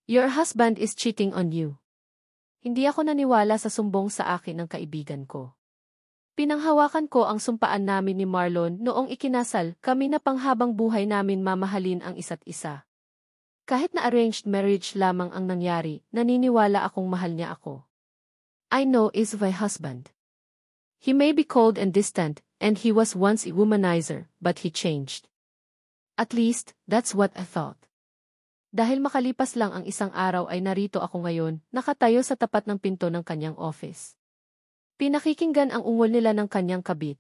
Your husband is cheating on you. Hindi ako naniwala sa sumbong sa akin ng kaibigan ko. Pinanghawakan ko ang sumpaan namin ni Marlon noong ikinasal kami na panghabang buhay namin mamahalin ang isa't isa. Kahit na arranged marriage lamang ang nangyari, naniniwala akong mahal niya ako. I know is my husband. He may be cold and distant, and he was once a womanizer, but he changed. At least, that's what I thought. Dahil makalipas lang ang isang araw ay narito ako ngayon, nakatayo sa tapat ng pinto ng kanyang office. Pinakikinggan ang ungol nila ng kanyang kabit.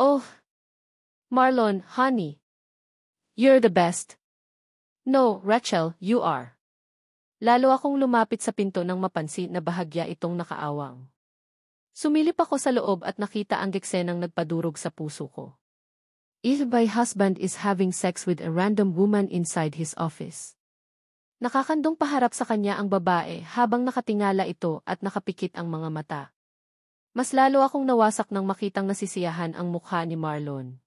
Oh, Marlon, honey. You're the best. No, Rachel, you are. Lalo akong lumapit sa pinto nang mapansin na bahagya itong nakaawang. Sumilip ako sa loob at nakita ang geksenang nagpadurog sa puso ko. If my husband is having sex with a random woman inside his office. Nakakandong paharap sa kanya ang babae habang nakatingala ito at nakapikit ang mga mata. Mas lalo akong nawasak nang makitang nasisiyahan ang mukha ni Marlon.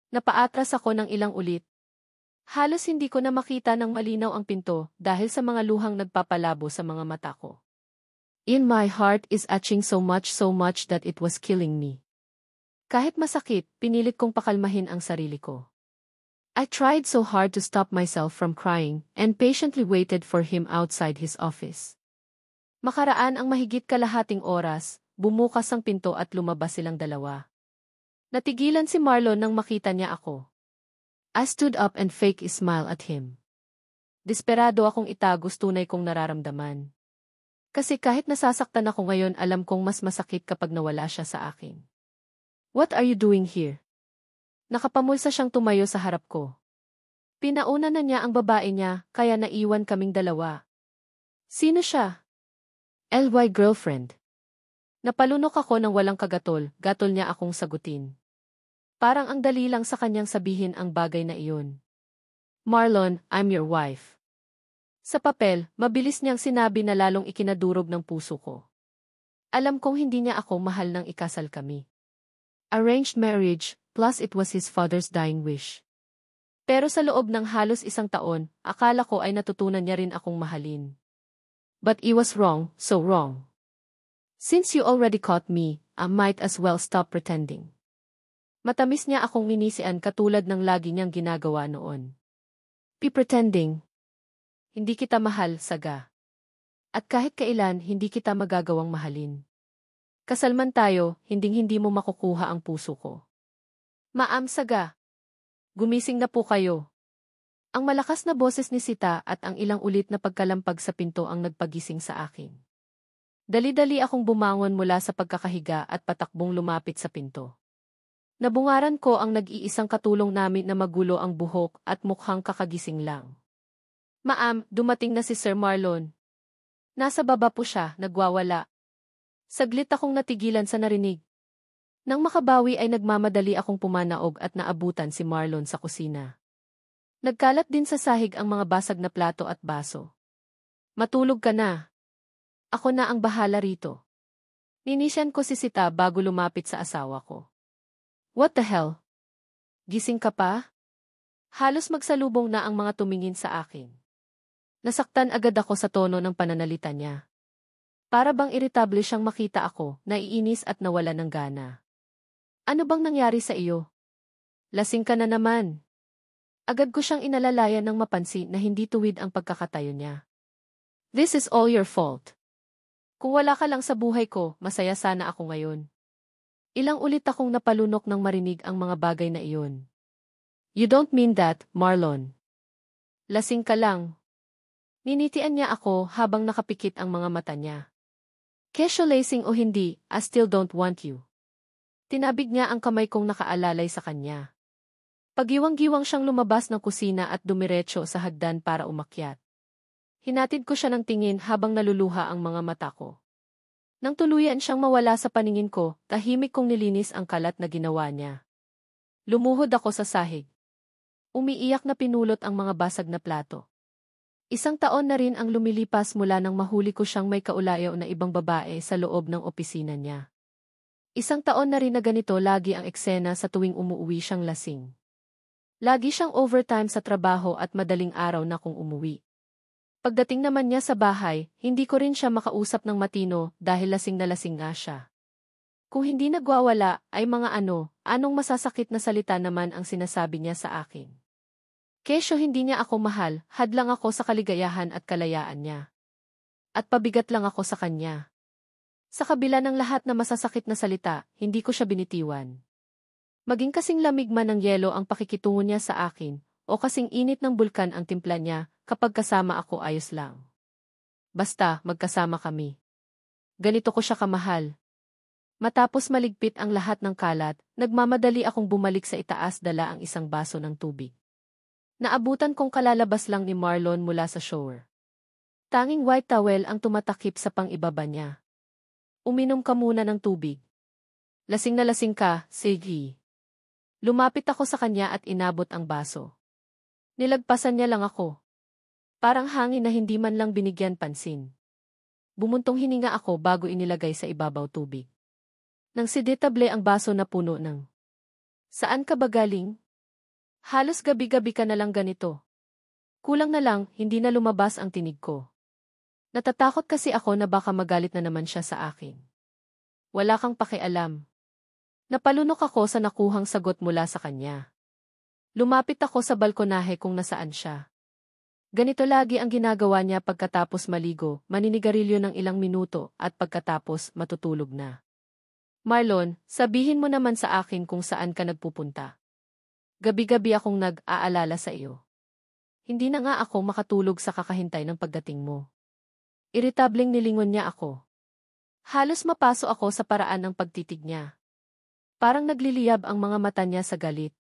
Napaatras ako ng ilang ulit. Halos hindi ko na makita ng malinaw ang pinto dahil sa mga luhang nagpapalabo sa mga mata ko. In my heart is itching so much that it was killing me. Kahit masakit, pinilit kong pakalmahin ang sarili ko. I tried so hard to stop myself from crying and patiently waited for him outside his office. Makaraan ang mahigit kalahating oras, bumukas ang pinto at lumabas silang dalawa. Natigilan si Marlon nang makita niya ako. I stood up and fake a smile at him. Desperado akong itagos tunay kong nararamdaman. Kasi kahit nasasaktan ako ngayon alam kong mas masakit kapag nawala siya sa akin. What are you doing here? Nakapamulsa siyang tumayo sa harap ko. Pinauna na niya ang babae niya kaya naiwan kaming dalawa. Sino siya? LY girlfriend. Napalunok ako ng walang gatol niya akong sagutin. Parang ang dali lang sa kanyang sabihin ang bagay na iyon. Marlon, I'm your wife. Sa papel, mabilis niyang sinabi na lalong ikinadurog ng puso ko. Alam kong hindi niya ako mahal nang ikasal kami. Arranged marriage, plus it was his father's dying wish. Pero sa loob ng halos isang taon, akala ko ay natutunan niya rin akong mahalin. But it was wrong, so wrong. Since you already caught me, I might as well stop pretending. Matamis niya akong minisian katulad ng lagi niyang ginagawa noon. Be pretending. Hindi kita mahal, Saga. At kahit kailan, hindi kita magagawang mahalin. Kasalman tayo, hinding-hindi mo makukuha ang puso ko. Ma'am Saga. Gumising na po kayo. Ang malakas na boses ni Sita at ang ilang ulit na pagkalampag sa pinto ang nagpagising sa akin. Dali-dali akong bumangon mula sa pagkakahiga at patakbong lumapit sa pinto. Nabungaran ko ang nag-iisang katulong namin na magulo ang buhok at mukhang kakagising lang. Ma'am, dumating na si Sir Marlon. Nasa baba po siya, nagwawala. Saglit akong natigilan sa narinig. Nang makabawi ay nagmamadali akong pumanaog at naabutan si Marlon sa kusina. Nagkalat din sa sahig ang mga basag na plato at baso. Matulog ka na. Ako na ang bahala rito. Ninisyan ko si Sita bago lumapit sa asawa ko. What the hell? Gising ka pa? Halos magsalubong na ang mga tumingin sa akin. Nasaktan agad ako sa tono ng pananalita niya. Para bang iritable siyang makita ako, naiinis at nawala ng gana. Ano bang nangyari sa iyo? Lasing ka na naman. Agad ko siyang inalalayan nang mapansin na hindi tuwid ang pagkakatayo niya. This is all your fault. Kung wala ka lang sa buhay ko, masaya sana ako ngayon. Ilang ulit akong napalunok nang marinig ang mga bagay na iyon. You don't mean that, Marlon. Lasing ka lang. Ninitian niya ako habang nakapikit ang mga mata niya. Kesyo lasing o hindi, I still don't want you. Tinabig niya ang kamay kong nakaalalay sa kanya. Pagiwang-giwang siyang lumabas ng kusina at dumiretso sa hagdan para umakyat. Hinatid ko siya ng tingin habang naluluha ang mga mata ko. Nang tuluyan siyang mawala sa paningin ko, tahimik kong nilinis ang kalat na ginawa niya. Lumuhod ako sa sahig. Umiiyak na pinulot ang mga basag na plato. Isang taon na rin ang lumilipas mula nang mahuli ko siyang may kaulayaw na ibang babae sa loob ng opisina niya. Isang taon na rin na ganito lagi ang eksena sa tuwing umuuwi siyang lasing. Lagi siyang overtime sa trabaho at madaling araw na kung umuwi. Pagdating naman niya sa bahay, hindi ko rin siya makausap ng matino dahil lasing na lasing nga siya. Kung hindi nagwawala, ay mga anong masasakit na salita naman ang sinasabi niya sa akin. Kesyo hindi niya ako mahal, hadlang ako sa kaligayahan at kalayaan niya. At pabigat lang ako sa kanya. Sa kabila ng lahat na masasakit na salita, hindi ko siya binitiwan. Maging kasing lamig man ng yelo ang pakikitungo niya sa akin, o kasing init ng bulkan ang timpla niya, kapag kasama ako ayos lang. Basta, magkasama kami. Ganito ko siya kamahal. Matapos maligpit ang lahat ng kalat, nagmamadali akong bumalik sa itaas dala ang isang baso ng tubig. Naabutan kong kalalabas lang ni Marlon mula sa shower. Tanging white towel ang tumatakip sa pang-ibaba niya. Uminom ka muna ng tubig. Lasing na lasing ka, sige. Lumapit ako sa kanya at inabot ang baso. Nilagpasan niya lang ako. Parang hangin na hindi man lang binigyan pansin. Bumuntong hininga ako bago inilagay sa ibabaw tubig. Nang sidetable ang baso na puno ng. Saan ka ba galing? Halos gabi-gabi ka na lang ganito. Kulang na lang, hindi na lumabas ang tinig ko. Natatakot kasi ako na baka magalit na naman siya sa akin. Wala kang pakialam. Napalunok ako sa nakuhang sagot mula sa kanya. Lumapit ako sa balkonahe kung nasaan siya. Ganito lagi ang ginagawa niya pagkatapos maligo, maninigarilyo ng ilang minuto at pagkatapos matutulog na. Marlon, sabihin mo naman sa akin kung saan ka nagpupunta. Gabi-gabi akong nag-aalala sa iyo. Hindi na nga ako makatulog sa kakahintay ng pagdating mo. Iritableng nilingon niya ako. Halos mapaso ako sa paraan ng pagtitig niya. Parang nagliliyab ang mga mata niya sa galit.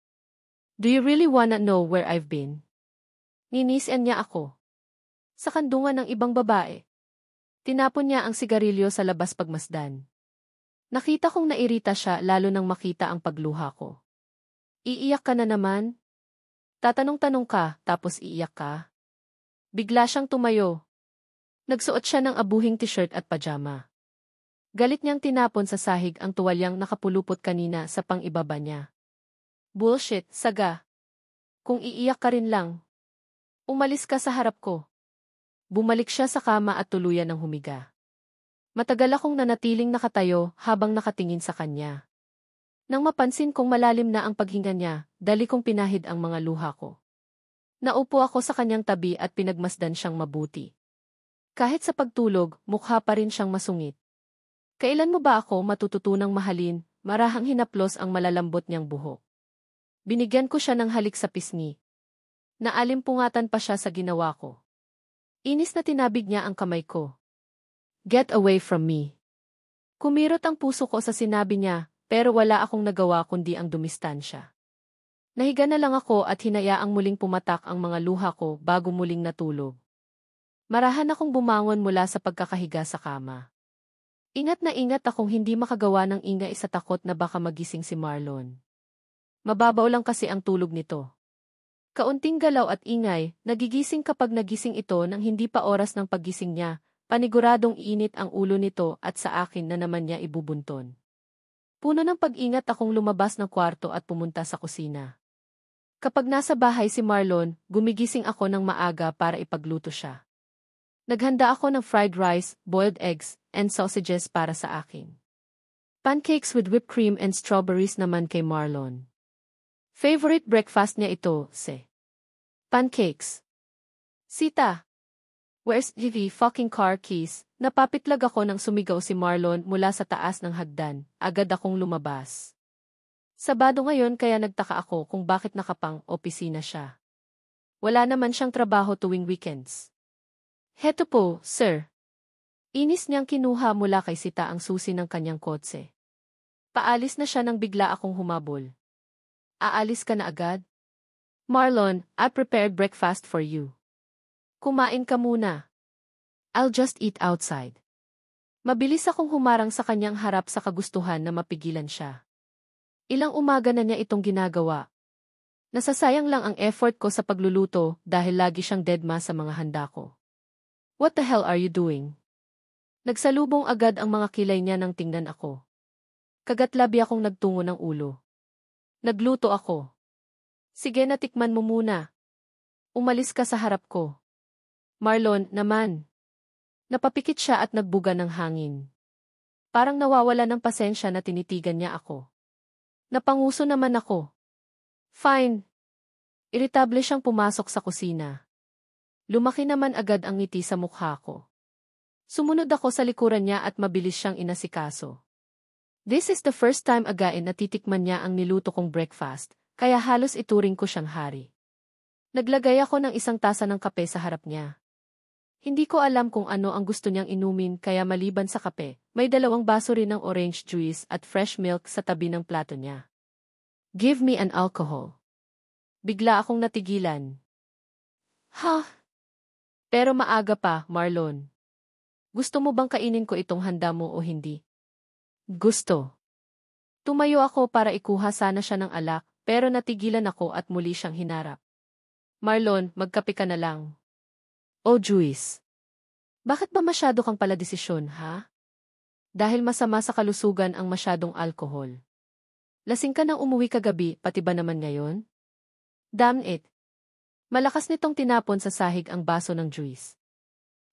Do you really wanna know where I've been? Ninisian niya ako. Sa kandungan ng ibang babae. Tinapon niya ang sigarilyo sa labas pagmasdan. Nakita kong nairita siya lalo nang makita ang pagluha ko. Iiyak ka na naman? Tatanong-tanong ka, tapos iiyak ka? Bigla siyang tumayo. Nagsuot siya ng abuhing t-shirt at pajama. Galit niyang tinapon sa sahig ang tuwalyang nakapulupot kanina sa pang-ibaba niya. Bullshit, saga. Kung iiyak ka rin lang. Umalis ka sa harap ko. Bumalik siya sa kama at tuluyan ng humiga. Matagal akong nanatiling nakatayo habang nakatingin sa kanya. Nang mapansin kong malalim na ang paghinga niya, dali kong pinahid ang mga luha ko. Naupo ako sa kanyang tabi at pinagmasdan siyang mabuti. Kahit sa pagtulog, mukha pa rin siyang masungit. Kailan mo ba ako matututunang mahalin, marahang hinaplos ang malalambot niyang buhok. Binigyan ko siya ng halik sa pisngi. Naalimpungatan pa siya sa ginawa ko. Inis na tinabig niya ang kamay ko. Get away from me. Kumirot ang puso ko sa sinabi niya, pero wala akong nagawa kundi ang dumistansya. Nahiga na lang ako at hinayaang muling pumatak ang mga luha ko bago muling natulog. Marahan akong bumangon mula sa pagkakahiga sa kama. Ingat na ingat akong hindi makagawa ng ingay sa takot na baka magising si Marlon. Mababaw lang kasi ang tulog nito. Kaunting galaw at ingay, nagigising kapag nagising ito nang hindi pa oras ng paggising niya, paniguradong init ang ulo nito at sa akin na naman niya ibubunton. Puno ng pag-ingat akong lumabas ng kwarto at pumunta sa kusina. Kapag nasa bahay si Marlon, gumigising ako ng maaga para ipagluto siya. Naghanda ako ng fried rice, boiled eggs, and sausages para sa akin. Pancakes with whipped cream and strawberries naman kay Marlon. Favorite breakfast niya ito, pancakes. Sita. Where's the fucking car keys? Napapitlag ako nang sumigaw si Marlon mula sa taas ng hagdan. Agad akong lumabas. Sabado ngayon kaya nagtaka ako kung bakit nakapang-opisina siya. Wala naman siyang trabaho tuwing weekends. Heto po, sir. Inis niyang kinuha mula kay Sita ang susi ng kanyang kotse. Paalis na siya nang bigla akong humabol. Aalis ka na agad? Marlon, I prepared breakfast for you. Kumain ka muna. I'll just eat outside. Mabilis akong humarang sa kanyang harap sa kagustuhan na mapigilan siya. Ilang umaga na niya itong ginagawa. Nasasayang lang ang effort ko sa pagluluto dahil lagi siyang deadma sa mga handa ko. What the hell are you doing? Nagsalubong agad ang mga kilay niya nang tingnan ako. Kagatlabi akong nagtungo ng ulo. Nagluto ako. Sige, natikman mo muna. Umalis ka sa harap ko. Marlon, naman. Napapikit siya at nagbuga ng hangin. Parang nawawala ng pasensya na tinitigan niya ako. Napanguso naman ako. Fine. Iritable siyang pumasok sa kusina. Lumaki naman agad ang ngiti sa mukha ko. Sumunod ako sa likuran niya at mabilis siyang inasikaso. This is the first time again na titikman niya ang niluto kong breakfast, kaya halos ituring ko siyang hari. Naglagay ako ng isang tasa ng kape sa harap niya. Hindi ko alam kung ano ang gusto niyang inumin kaya maliban sa kape, may 2 baso rin ng orange juice at fresh milk sa tabi ng plato niya. Give me an alcohol. Bigla akong natigilan. Ha? Pero maaga pa, Marlon. Gusto mo bang kainin ko itong handa mo o hindi? Gusto. Tumayo ako para ikuha sana siya ng alak, pero natigilan ako at muli siyang hinarap. Marlon, magkape ka na lang. Oh, Juice. Bakit ba masyado kang paladesisyon, ha? Dahil masama sa kalusugan ang masyadong alkohol. Lasing ka nang umuwi kagabi, pati ba naman ngayon? Damn it. Malakas nitong tinapon sa sahig ang baso ng juice.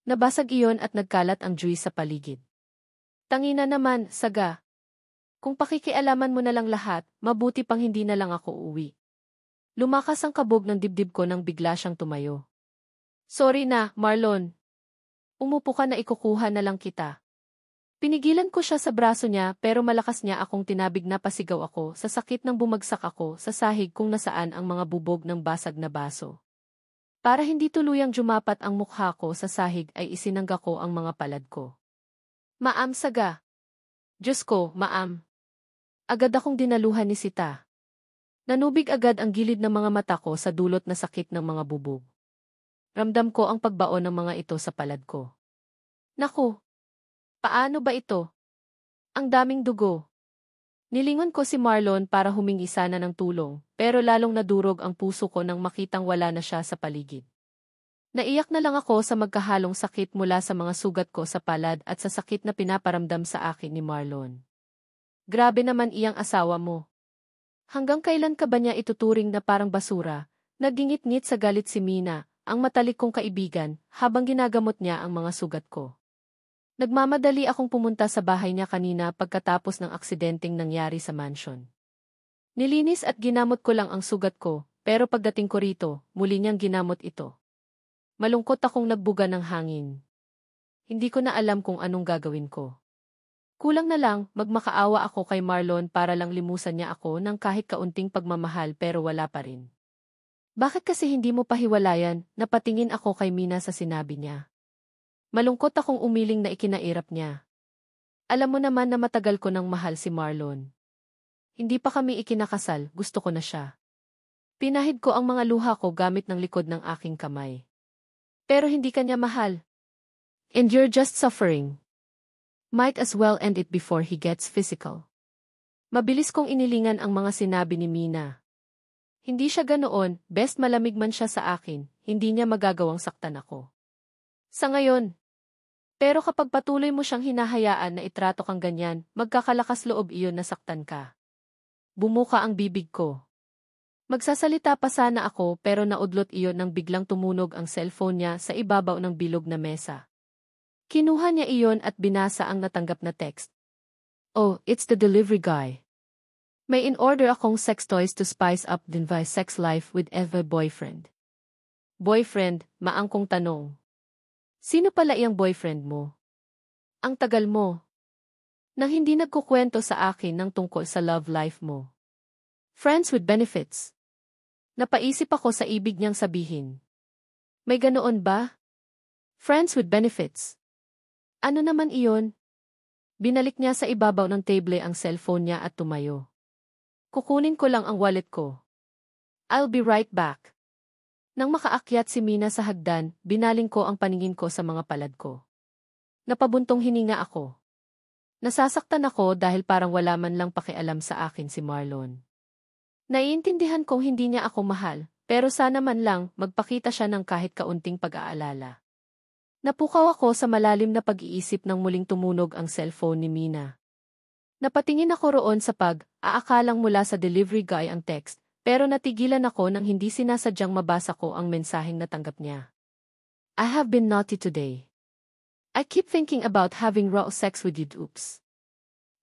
Nabasag iyon at nagkalat ang juice sa paligid. Tangina naman, saga. Kung pakikialaman mo na lang lahat, mabuti pang hindi na lang ako uuwi. Lumakas ang kabog ng dibdib ko nang bigla siyang tumayo. Sorry na, Marlon. Umupo ka na ikukuha na lang kita. Pinigilan ko siya sa braso niya pero malakas niya akong tinabig na pasigaw ako sa sakit nang bumagsak ako sa sahig kung nasaan ang mga bubog ng basag na baso. Para hindi tuluyang jumapat ang mukha ko sa sahig ay isinangga ko ang mga palad ko. Maam, saga. Diyos ko, maam. Agad akong dinaluhan ni Sita. Nanubig agad ang gilid ng mga mata ko sa dulot na sakit ng mga bubog. Ramdam ko ang pagbaon ng mga ito sa palad ko. Naku! Paano ba ito? Ang daming dugo. Nilingon ko si Marlon para humingi sana ng tulong, pero lalong nadurog ang puso ko nang makitang wala na siya sa paligid. Naiyak na lang ako sa magkahalong sakit mula sa mga sugat ko sa palad at sa sakit na pinaparamdam sa akin ni Marlon. Grabe naman iyang asawa mo. Hanggang kailan ka ba niya ituturing na parang basura? Nagingit-ngit sa galit si Mina, ang matalik kong kaibigan, habang ginagamot niya ang mga sugat ko. Nagmamadali akong pumunta sa bahay niya kanina pagkatapos ng aksidenteng nangyari sa mansion. Nilinis at ginamot ko lang ang sugat ko, pero pagdating ko rito, muli niyang ginamot ito. Malungkot akong nagbuga ng hangin. Hindi ko na alam kung anong gagawin ko. Kulang na lang, magmakaawa ako kay Marlon para lang limusan niya ako ng kahit kaunting pagmamahal pero wala pa rin. Bakit kasi hindi mo pahiwalayan, napatingin ako kay Mina sa sinabi niya. Malungkot akong umiling na ikinairap niya. Alam mo naman na matagal ko nang mahal si Marlon. Hindi pa kami ikinakasal, gusto ko na siya. Pinahid ko ang mga luha ko gamit ng likod ng aking kamay. Pero hindi kanya mahal. And you're just suffering. Might as well end it before he gets physical. Mabilis kong inilingan ang mga sinabi ni Mina. Hindi siya ganoon, best malamig man siya sa akin, hindi niya magagawang saktan ako. Sa ngayon. Pero kapag patuloy mo siyang hinahayaan na itrato kang ganyan, magkakalakas loob iyon na saktan ka. Bumuka ang bibig ko. Magsasalita pa sana ako pero naudlot iyon nang biglang tumunog ang cellphone niya sa ibabaw ng bilog na mesa. Kinuha niya iyon at binasa ang natanggap na text. Oh, it's the delivery guy. May in-order akong sex toys to spice up din my sex life with every boyfriend. Boyfriend, maangkong tanong. Sino pala iyang boyfriend mo? Ang tagal mo. Nang hindi nagkukwento sa akin ng tungkol sa love life mo. Friends with benefits. Napaisip ako sa ibig niyang sabihin. May ganoon ba? Friends with benefits. Ano naman iyon? Binalik niya sa ibabaw ng table ang cellphone niya at tumayo. Kukunin ko lang ang wallet ko. I'll be right back. Nang makaakyat si Mina sa hagdan, binaling ko ang paningin ko sa mga palad ko. Napabuntong hininga ako. Nasasaktan ako dahil parang wala man lang pakialam sa akin si Marlon. Naiintindihan kong hindi niya ako mahal, pero sana man lang magpakita siya ng kahit kaunting pag-aalala. Napukaw ako sa malalim na pag-iisip nang muling tumunog ang cellphone ni Mina. Napatingin ako roon sa aakalang mula sa delivery guy ang text, pero natigilan ako nang hindi sinasadyang mabasa ko ang mensaheng natanggap niya. I have been naughty today. I keep thinking about having raw sex with you. Oops.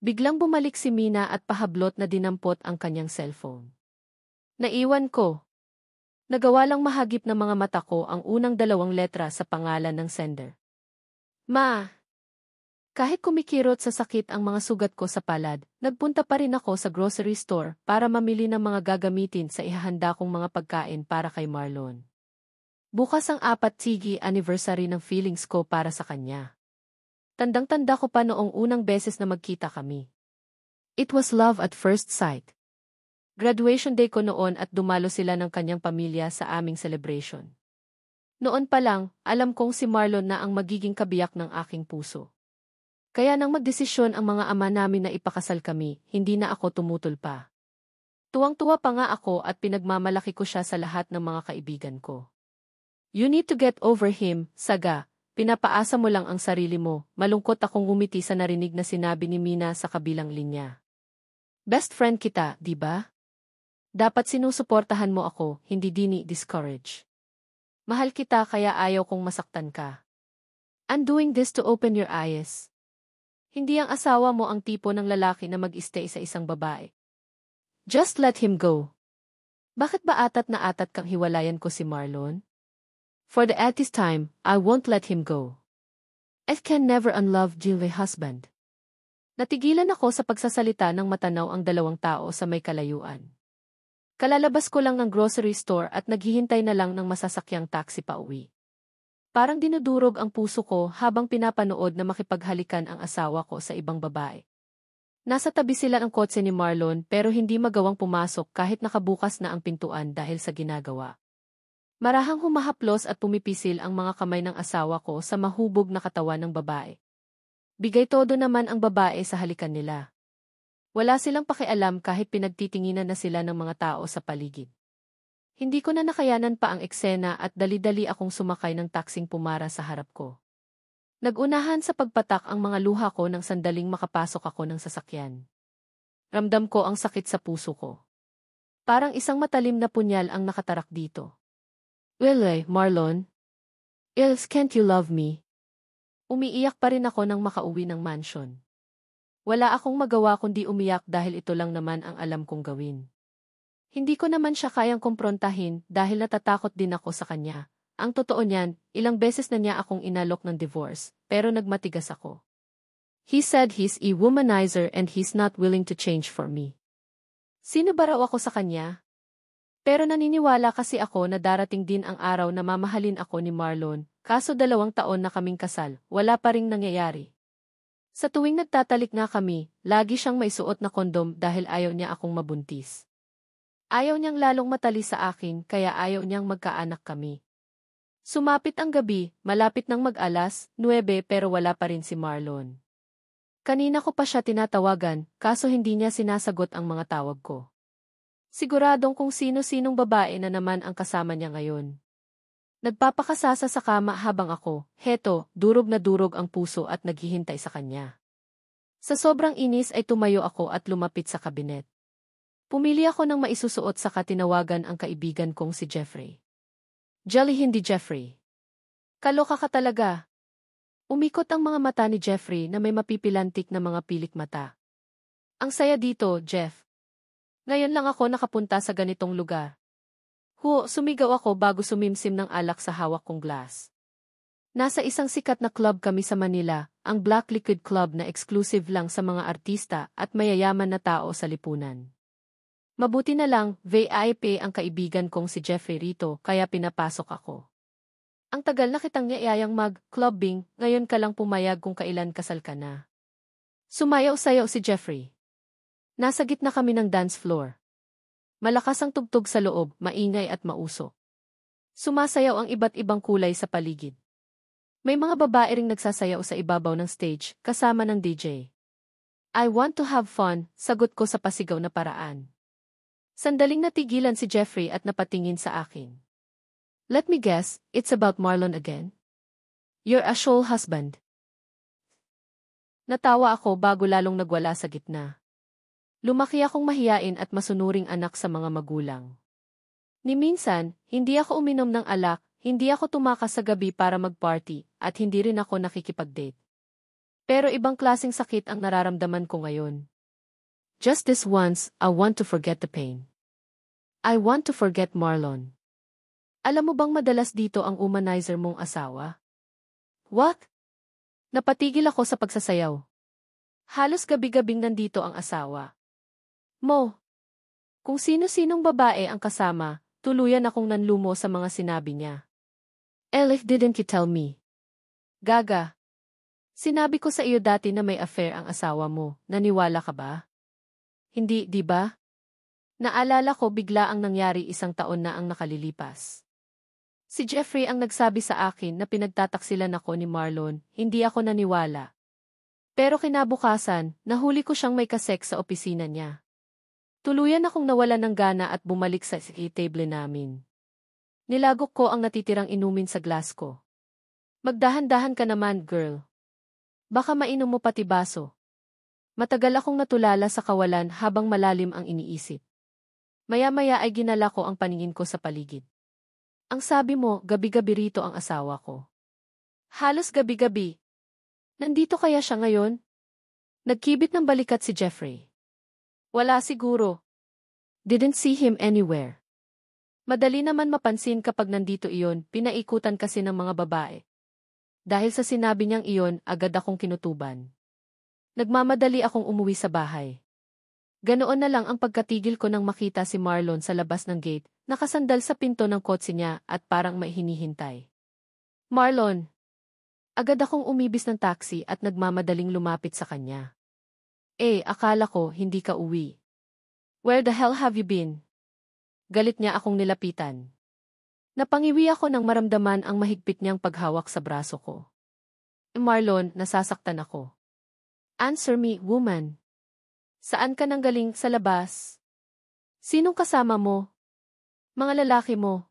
Biglang bumalik si Mina at pahablot na dinampot ang kanyang cellphone. Naiwan ko. Nagawa lang mahagip ng mga mata ko ang unang 2 letra sa pangalan ng sender. Ma! Kahit kumikirot sa sakit ang mga sugat ko sa palad, nagpunta pa rin ako sa grocery store para mamili ng mga gagamitin sa ihahanda kong mga pagkain para kay Marlon. Bukas ang 4th anniversary ng feelings ko para sa kanya. Tandang-tanda ko pa noong unang beses na magkita kami. It was love at first sight. Graduation day ko noon at dumalo sila ng kanyang pamilya sa aming celebration. Noon pa lang, alam kong si Marlon na ang magiging kabiyak ng aking puso. Kaya nang magdesisyon ang mga ama namin na ipakasal kami, hindi na ako tumutol pa. Tuwang-tuwa pa nga ako at pinagmamalaki ko siya sa lahat ng mga kaibigan ko. You need to get over him, Saga. Pinapaasa mo lang ang sarili mo. Malungkot akong ngumiti sa narinig na sinabi ni Mina sa kabilang linya. Best friend kita, di ba? Dapat sinusuportahan mo ako, hindi discourage. Mahal kita kaya ayaw kong masaktan ka. I'm doing this to open your eyes. Hindi ang asawa mo ang tipo ng lalaki na mag-stay sa isang babae. Just let him go. Bakit ba atat na atat kang hiwalayan ko si Marlon? For the 80th time, I won't let him go. I can never unlove Jilly husband. Natigilan ako sa pagsasalita ng matanaw ang 2 tao sa may kalayuan. Kalalabas ko lang ng grocery store at naghihintay na lang ng masasakyang taxi pa uwi. Parang dinudurog ang puso ko habang pinapanood na makipaghalikan ang asawa ko sa ibang babae. Nasa tabi sila ng kotse ni Marlon pero hindi magawang pumasok kahit nakabukas na ang pintuan dahil sa ginagawa. Marahang humahaplos at pumipisil ang mga kamay ng asawa ko sa mahubog na katawan ng babae. Bigay todo naman ang babae sa halikan nila. Wala silang pakialam kahit pinagtitinginan na sila ng mga tao sa paligid. Hindi ko na nakayanan pa ang eksena at dali-dali akong sumakay ng taksing pumara sa harap ko. Nagunahan sa pagpatak ang mga luha ko nang sandaling makapasok ako ng sasakyan. Ramdam ko ang sakit sa puso ko. Parang isang matalim na punyal ang nakatarak dito. Really, Marlon? Else can't you love me? Umiiyak pa rin ako nang makauwi ng mansion. Wala akong magawa kundi umiyak dahil ito lang naman ang alam kong gawin. Hindi ko naman siya kayang kumprontahin dahil natatakot din ako sa kanya. Ang totoo niyan, ilang beses na niya akong inalok ng divorce, pero nagmatigas ako. He said he's a womanizer and he's not willing to change for me. Sino ba raw ako sa kanya? Pero naniniwala kasi ako na darating din ang araw na mamahalin ako ni Marlon, kaso 2 taon na kaming kasal, wala pa ring nangyayari. Sa tuwing nagtatalik nga kami, lagi siyang may suot na kondom dahil ayaw niya akong mabuntis. Ayaw niyang lalong matali sa akin kaya ayaw niyang magkaanak kami. Sumapit ang gabi, malapit ng mag-alas 9 pero wala pa rin si Marlon. Kanina ko pa siya tinatawagan, kaso hindi niya sinasagot ang mga tawag ko. Siguradong kung sino-sinong babae na naman ang kasama niya ngayon. Nagpapakasasa sa kama habang ako, durog na durog ang puso at naghihintay sa kanya. Sa sobrang inis ay tumayo ako at lumapit sa kabinet. Pumili ako ng maisusuot sa tinawagan ang kaibigan kong si Jeffrey. Jelly hindi Jeffrey. Kaloka ka talaga. Umikot ang mga mata ni Jeffrey na may mapipilantik na mga pilik mata. Ang saya dito, Jeff. Ngayon lang ako nakapunta sa ganitong lugar. Sumigaw ako bago sumimsim ng alak sa hawak kong glass. Nasa isang sikat na club kami sa Manila, ang Black Liquid Club na exclusive lang sa mga artista at mayayaman na tao sa lipunan. Mabuti na lang, VIP ang kaibigan kong si Jeffrey rito kaya pinapasok ako. Ang tagal na kitang niyayang mag-clubbing, ngayon ka lang pumayag kung kailan kasal ka na. Sumayaw-sayaw si Jeffrey. Nasa gitna kami ng dance floor. Malakas ang tugtog sa loob, maingay at mausok. Sumasayaw ang iba't ibang kulay sa paligid. May mga babae ring nagsasayaw sa ibabaw ng stage, kasama ng DJ. I want to have fun, sagot ko sa pasigaw na paraan. Sandaling natigilan si Jeffrey at napatingin sa akin. Let me guess, it's about Marlon again? You're a shoal husband. Natawa ako bago lalong nagwala sa gitna. Lumaki akong mahiyain at masunuring anak sa mga magulang. Ni minsan, hindi ako uminom ng alak, Hindi ako tumakas sa gabi para mag-party at hindi rin ako nakikipag-date. Pero ibang klaseng sakit ang nararamdaman ko ngayon. Just this once, I want to forget the pain. I want to forget Marlon. Alam mo bang madalas dito ang womanizer mong asawa? What? Napatigil ako sa pagsasayaw. Halos gabi-gabing nandito ang asawa mo. Kung sino-sinong babae ang kasama, tuluyan akong nanlumo sa mga sinabi niya. Elif, didn't you tell me? Gaga. Sinabi ko sa iyo dati na may affair ang asawa mo, naniwala ka ba? Hindi, di ba? Naalala ko bigla ang nangyari 1 taon na ang nakalilipas. Si Jeffrey ang nagsabi sa akin na pinagtataksilan ako ni Marlon, hindi ako naniwala. Pero kinabukasan, nahuli ko siyang may kaseks sa opisina niya. Tuluyan akong nawala ng gana at bumalik sa table namin. Nilagok ko ang natitirang inumin sa glass ko. Magdahan-dahan ka naman, girl. Baka mainom mo pati baso. Matagal akong natulala sa kawalan habang malalim ang iniisip. Maya-maya ay ginala ko ang paningin ko sa paligid. Ang sabi mo, gabi-gabi rito ang asawa ko. Halos gabi-gabi. Nandito kaya siya ngayon? Nagkibit ng balikat si Jeffrey. Wala siguro. Didn't see him anywhere. Madali naman mapansin kapag nandito iyon, pinaikutan kasi ng mga babae. Dahil sa sinabi niyang iyon, agad akong kinutuban. Nagmamadali akong umuwi sa bahay. Ganoon na lang ang pagkatigil ko nang makita si Marlon sa labas ng gate, nakasandal sa pinto ng kotse niya at parang may hinihintay. Marlon! Agad akong umibis ng taxi at nagmamadaling lumapit sa kanya. Akala ko hindi ka uwi. Where the hell have you been? Galit niya akong nilapitan. Napangiwi ako nang maramdaman ang mahigpit niyang paghawak sa braso ko. Marlon, nasasaktan ako. Answer me, woman. Saan ka nanggaling sa labas? Sinong kasama mo? Mga lalaki mo.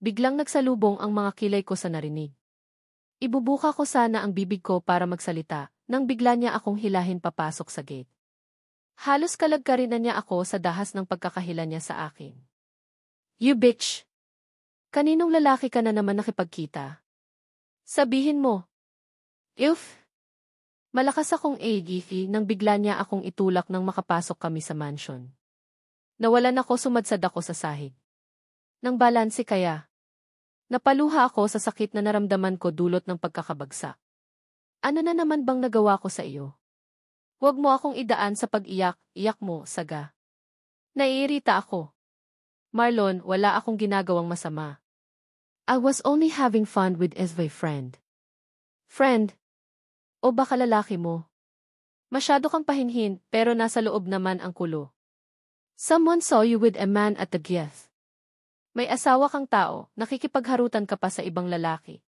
Biglang nagsalubong ang mga kilay ko sa narinig. Ibubuka ko sana ang bibig ko para magsalita, nang bigla niya akong hilahin papasok sa gate. Halos kalagkarin na niya ako sa dahas ng pagkakahila niya sa akin. You bitch! Kaninong lalaki ka na naman nakipagkita? Sabihin mo. If! Malakas akong AGF nang bigla niya akong itulak nang makapasok kami sa mansion. Nawalan ako, sumadsad ako sa sahig. Nang balanse kaya. Napaluha ako sa sakit na naramdaman ko dulot ng pagkakabagsak. Ano na naman bang nagawa ko sa iyo? Huwag mo akong idaan sa pag-iyak mo, saga. Naiirita ako. Marlon, wala akong ginagawang masama. I was only having fun with my friend. Friend? O baka lalaki mo? Masyado kang pahinhin, pero nasa loob naman ang kulo. Someone saw you with a man at the gift. May asawa kang tao, nakikipagharutan ka pa sa ibang lalaki.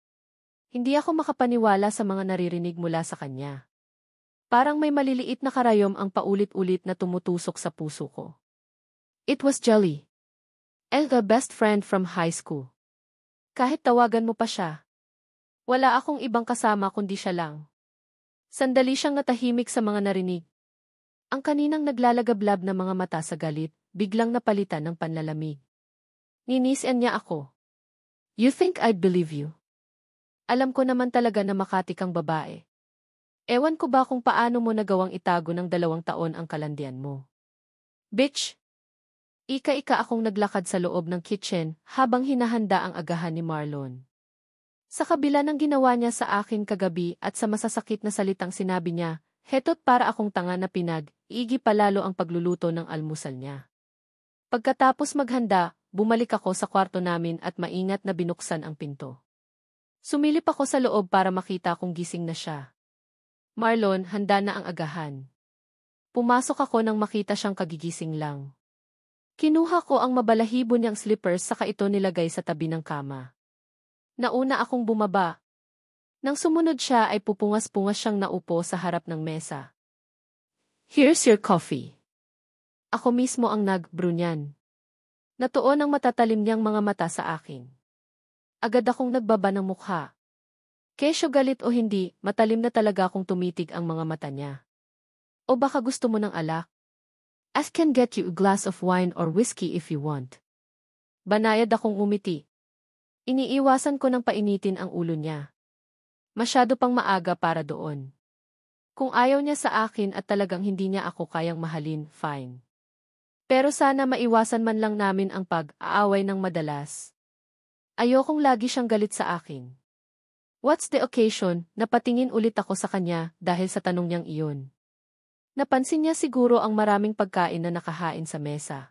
Hindi ako makapaniwala sa mga naririnig mula sa kanya. Parang may maliliit na karayom ang paulit-ulit na tumutusok sa puso ko. It was Jolly. The best friend from high school. Kahit tawagan mo pa siya. Wala akong ibang kasama kundi siya lang. Sandali siyang natahimik sa mga narinig. Ang kaninang naglalagablab na mga mata sa galit, biglang napalitan ng panlalamig. Ninisian niya ako. You think I'd believe you? Alam ko naman talaga na makati kang babae. Ewan ko ba kung paano mo nagawang itago ng 2 taon ang kalandian mo. Bitch! Ika-ika akong naglakad sa loob ng kitchen habang hinahanda ang agahan ni Marlon. Sa kabila ng ginawa niya sa akin kagabi at sa masasakit na salitang sinabi niya, heto't para akong tanga na igi palalo ang pagluluto ng almusal niya. Pagkatapos maghanda, bumalik ako sa kwarto namin at maingat na binuksan ang pinto. Sumilip ako sa loob para makita kung gising na siya. Marlon, handa na ang agahan. Pumasok ako nang makita siyang kagigising lang. Kinuha ko ang mabalahibo niyang slippers saka ito nilagay sa tabi ng kama. Nauna akong bumaba. Nang sumunod siya ay pupungas-pungas siyang naupo sa harap ng mesa. Here's your coffee. Ako mismo ang nag-brew niyan. Natuon ang matatalim niyang mga mata sa akin. Agad akong nagbaba ng mukha. Kesyo galit o hindi, matalim na talaga akong tumitig ang mga mata niya. O baka gusto mo ng alak? I can get you a glass of wine or whiskey if you want. Banayad akong umiti. Iniiwasan ko ng painitin ang ulo niya. Masyado pang maaga para doon. Kung ayaw niya sa akin at talagang hindi niya ako kayang mahalin, fine. Pero sana maiwasan man lang namin ang pag-aaway ng madalas. Ayokong lagi siyang galit sa akin. What's the occasion? Napatingin ulit ako sa kanya dahil sa tanong niyang iyon. Napansin niya siguro ang maraming pagkain na nakahain sa mesa.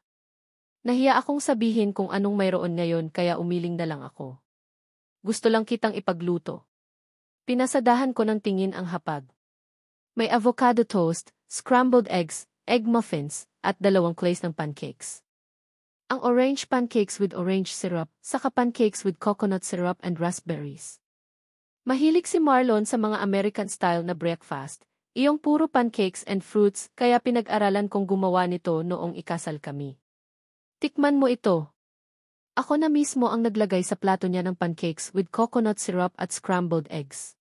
Nahiya akong sabihin kung anong mayroon ngayon kaya umiling na lang ako. Gusto lang kitang ipagluto. Pinasadahan ko ng tingin ang hapag. May avocado toast, scrambled eggs, egg muffins, at 2 clays ng pancakes. Ang orange pancakes with orange syrup, saka pancakes with coconut syrup and raspberries. Mahilig si Marlon sa mga American-style na breakfast, iyong puro pancakes and fruits kaya pinag-aralan kong gumawa nito noong ikasal kami. Tikman mo ito. Ako na mismo ang naglagay sa plato niya ng pancakes with coconut syrup at scrambled eggs.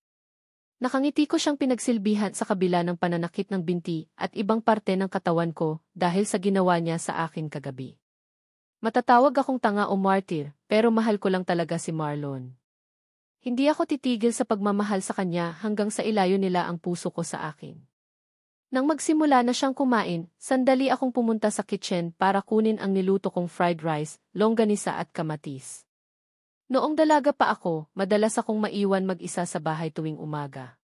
Nakangiti ko siyang pinagsilbihan sa kabila ng pananakit ng binti at ibang parte ng katawan ko dahil sa ginawa niya sa akin kagabi. Matatawag akong tanga o martyr, pero mahal ko lang talaga si Marlon. Hindi ako titigil sa pagmamahal sa kanya hanggang sa ilayo nila ang puso ko sa akin. Nang magsimula na siyang kumain, sandali akong pumunta sa kitchen para kunin ang niluto kong fried rice, longganisa at kamatis. Noong dalaga pa ako, madalas akong maiwan mag-isa sa bahay tuwing umaga.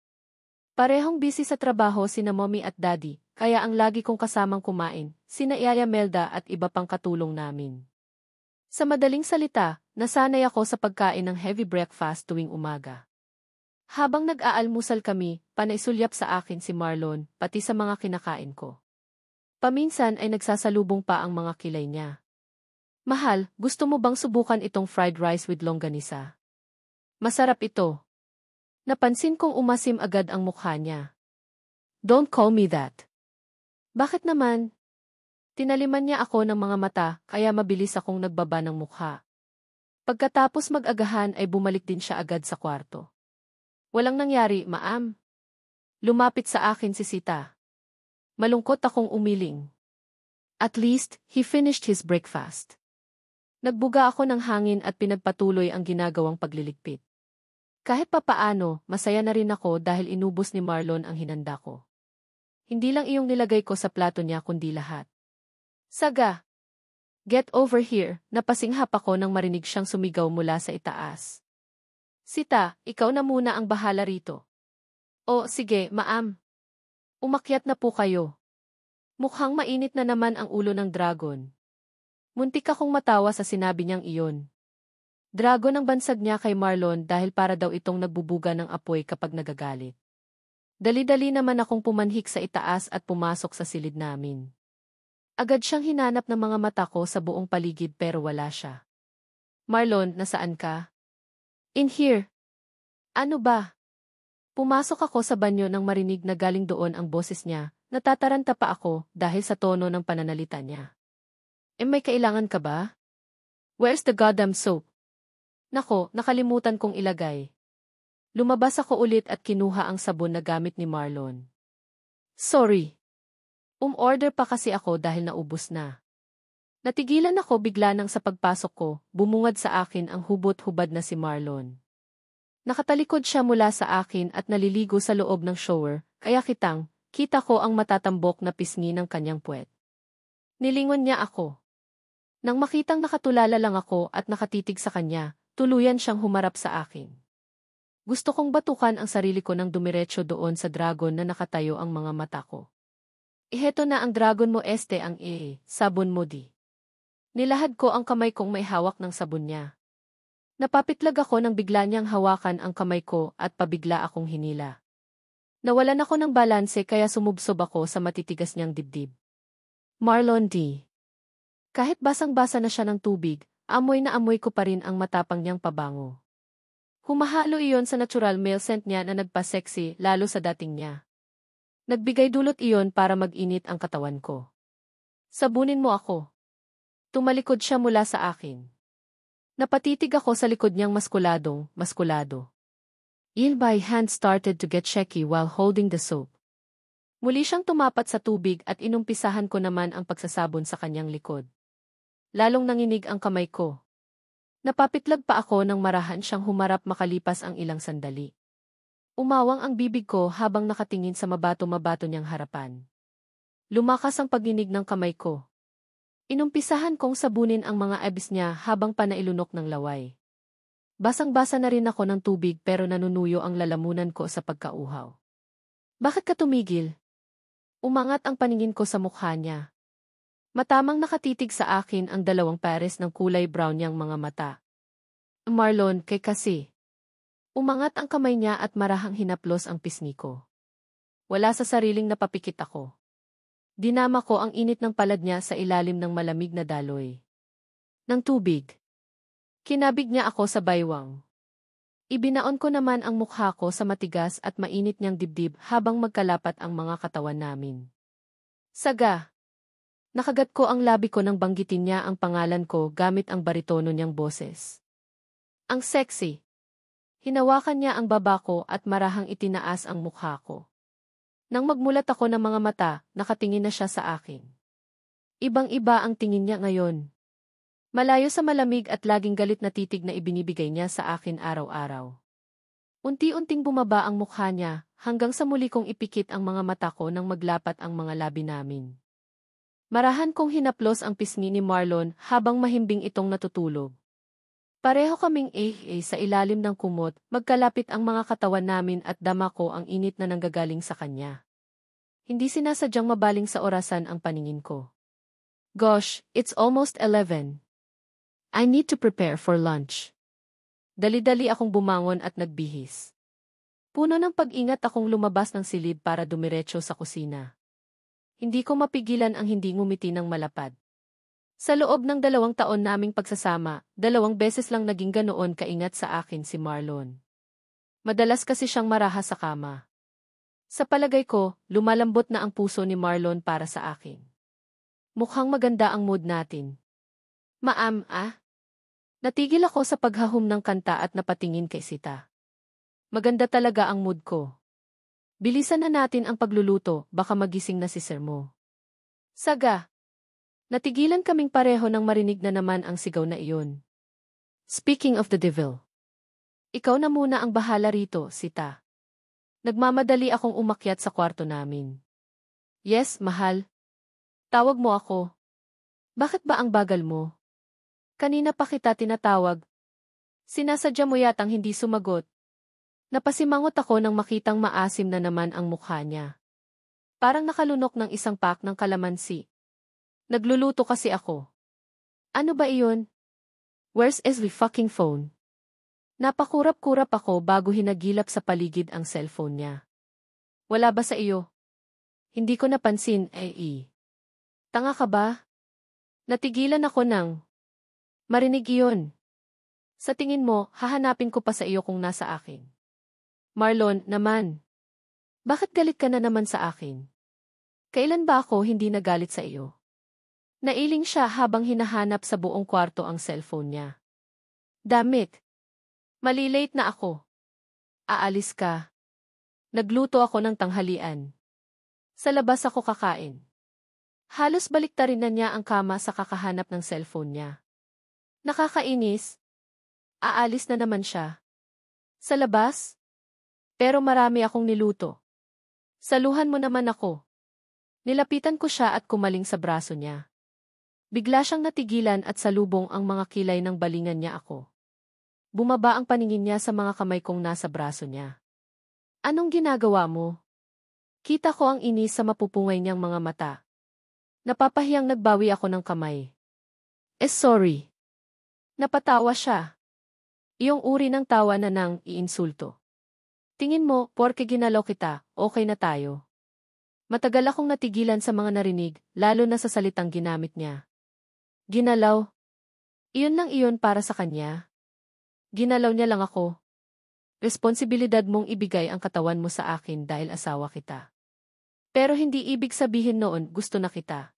Parehong busy sa trabaho sina mommy at daddy, kaya ang lagi kong kasamang kumain, sina Yaya Melda at iba pang katulong namin. Sa madaling salita, nasanay ako sa pagkain ng heavy breakfast tuwing umaga. Habang nag-aalmusal kami, panaisulyap sa akin si Marlon, pati sa mga kinakain ko. Paminsan ay nagsasalubong pa ang mga kilay niya. Mahal, gusto mo bang subukan itong fried rice with longganisa? Masarap ito. Napansin kong umasim agad ang mukha niya. Don't call me that. Bakit naman? Tinaliman niya ako ng mga mata, kaya mabilis akong nagbaba ng mukha. Pagkatapos mag-agahan ay bumalik din siya agad sa kwarto. Walang nangyari, ma'am. Lumapit sa akin si Sita. Malungkot akong umiling. At least, he finished his breakfast. Nagbuga ako ng hangin at pinagpatuloy ang ginagawang pagliligpit. Kahit papaano, masaya na rin ako dahil inubos ni Marlon ang hinanda ko. Hindi lang iyong nilagay ko sa plato niya kundi lahat. Saga! Get over here, napasinghap ako nang marinig siyang sumigaw mula sa itaas. Sita, ikaw na muna ang bahala rito. O, sige, ma'am. Umakyat na po kayo. Mukhang mainit na naman ang ulo ng dragon. Muntik akong matawa sa sinabi niyang iyon. Dragon ang bansag niya kay Marlon dahil para daw itong nagbubuga ng apoy kapag nagagalit. Dali-dali naman akong pumanhik sa itaas at pumasok sa silid namin. Agad siyang hinanap ng mga mata ko sa buong paligid pero wala siya. Marlon, nasaan ka? In here. Ano ba? Pumasok ako sa banyo nang marinig na galing doon ang boses niya. Natataranta pa ako dahil sa tono ng pananalita niya. May kailangan ka ba? Where's the goddamn soap? Nako, nakalimutan kong ilagay. Lumabas ako ulit at kinuha ang sabon na gamit ni Marlon. Sorry. Order pa kasi ako dahil naubos na. Natigilan ako bigla nang sa pagpasok ko, bumungad sa akin ang hubot-hubad na si Marlon. Nakatalikod siya mula sa akin at naliligo sa loob ng shower, kaya kita ko ang matatambok na pisngi ng kanyang puwet. Nilingon niya ako. Nang makitang nakatulala lang ako at nakatitig sa kanya, tuluyan siyang humarap sa akin. Gusto kong batukan ang sarili ko ng dumiretso doon sa dragon na nakatayo ang mga mata ko. Iheto na ang dragon mo ang sabon mo di. Nilahad ko ang kamay kong may hawak ng sabon niya. Napapitlag ako nang bigla niyang hawakan ang kamay ko at pabigla akong hinila. Nawalan ako ng balanse kaya sumubsob ako sa matitigas niyang dibdib. Marlon D. Kahit basang-basa na siya ng tubig, amoy na amoy ko pa rin ang matapang niyang pabango. Humahalo iyon sa natural male scent niya na nagpa-sexy lalo sa dating niya. Nagbigay dulot iyon para mag-init ang katawan ko. Sabunin mo ako. Tumalikod siya mula sa akin. Napatitig ako sa likod niyang maskulado. My hand started to get shaky while holding the soap. Muli siyang tumapat sa tubig at inumpisahan ko naman ang pagsasabon sa kanyang likod. Lalong nanginig ang kamay ko. Napapitlag pa ako nang marahan siyang humarap makalipas ang ilang sandali. Umawang ang bibig ko habang nakatingin sa mabato-mabato niyang harapan. Lumakas ang pagninig ng kamay ko. Inumpisahan kong sabunin ang mga abs niya habang panailunok ng laway. Basang-basa na rin ako ng tubig pero nanunuyo ang lalamunan ko sa pagkauhaw. Bakit ka tumigil? Umangat ang paningin ko sa mukha niya. Matamang nakatitig sa akin ang dalawang pares ng kulay brown niyang mga mata. Marlon, kay kasi. Umangat ang kamay niya at marahang hinaplos ang pisngi ko. Wala sa sariling napapikit ako. Dinama ko ang init ng palad niya sa ilalim ng malamig na daloy ng tubig. Kinabig niya ako sa baywang. Ibinaon ko naman ang mukha ko sa matigas at mainit niyang dibdib habang magkalapat ang mga katawan namin. Saga. Nakagat ko ang labi ko nang banggitin niya ang pangalan ko gamit ang baritono niyang boses. Ang sexy. Hinawakan niya ang baba ko at marahang itinaas ang mukha ko. Nang magmulat ako ng mga mata, nakatingin na siya sa akin. Ibang-iba ang tingin niya ngayon. Malayo sa malamig at laging galit na titig na ibinibigay niya sa akin araw-araw. Unti-unting bumaba ang mukha niya hanggang sa muli kong ipikit ang mga mata ko nang maglapat ang mga labi namin. Marahan kong hinaplos ang pisngi ni Marlon habang mahimbing itong natutulog. Pareho kaming sa ilalim ng kumot, magkalapit ang mga katawan namin at dama ko ang init na nanggagaling sa kanya. Hindi sinasadyang mabaling sa orasan ang paningin ko. Gosh, it's almost 11. I need to prepare for lunch. Dali-dali akong bumangon at nagbihis. Puno ng pag-ingat akong lumabas ng silid para dumiretso sa kusina. Hindi ko mapigilan ang hindi ngumiti ng malapad. Sa loob ng 2 taon naming pagsasama, 2 beses lang naging ganoon kaingat sa akin si Marlon. Madalas kasi siyang maraha sa kama. Sa palagay ko, lumalambot na ang puso ni Marlon para sa akin. Mukhang maganda ang mood natin. Maam, ah? Natigil ako sa paghahum ng kanta at napatingin kay Sita. Maganda talaga ang mood ko. Bilisan na natin ang pagluluto, baka magising na si Sir mo. Saga. Natigilan kaming pareho nang marinig na naman ang sigaw na iyon. Speaking of the devil. Ikaw na muna ang bahala rito, Sita. Nagmamadali akong umakyat sa kwarto namin. Yes, mahal. Tawag mo ako. Bakit ba ang bagal mo? Kanina pa kita tinatawag. Sinasadya mo yatang hindi sumagot. Napasimangot ako nang makitang maasim na naman ang mukha niya. Parang nakalunok ng isang pack ng kalamansi. Nagluluto kasi ako. Ano ba iyon? Where's the fucking phone? Napakurap-kurap ako bago hinagilap sa paligid ang cellphone niya. Wala ba sa iyo? Hindi ko napansin, Tanga ka ba? Natigilan ako nang marinig iyon. Sa tingin mo, hahanapin ko pa sa iyo kung nasa akin. Marlon, naman. Bakit galit ka na naman sa akin? Kailan ba ako hindi nagalit sa iyo? Nailing siya habang hinahanap sa buong kwarto ang cellphone niya. Damit. Malilate na ako. Aalis ka. Nagluto ako ng tanghalian. Sa labas ako kakain. Halos baliktarin na niya ang kama sa kakahanap ng cellphone niya. Nakakainis. Aalis na naman siya. Sa labas? Pero marami akong niluto. Saluhan mo naman ako. Nilapitan ko siya at kumaling sa braso niya. Bigla siyang natigilan at salubong ang mga kilay ng balingan niya ako. Bumaba ang paningin niya sa mga kamay kong nasa braso niya. Anong ginagawa mo? Kita ko ang inis sa mapupungay niyang mga mata. Napapahiyang nagbawi ako ng kamay. Sorry. Napatawa siya. Iyong uri ng tawa na nang iinsulto. Tingin mo, porke ginalaw kita, okay na tayo. Matagal akong natigilan sa mga narinig, lalo na sa salitang ginamit niya. Ginalaw? Iyon lang iyon para sa kanya. Ginalaw niya lang ako. Responsibilidad mong ibigay ang katawan mo sa akin dahil asawa kita. Pero hindi ibig sabihin noon gusto na kita.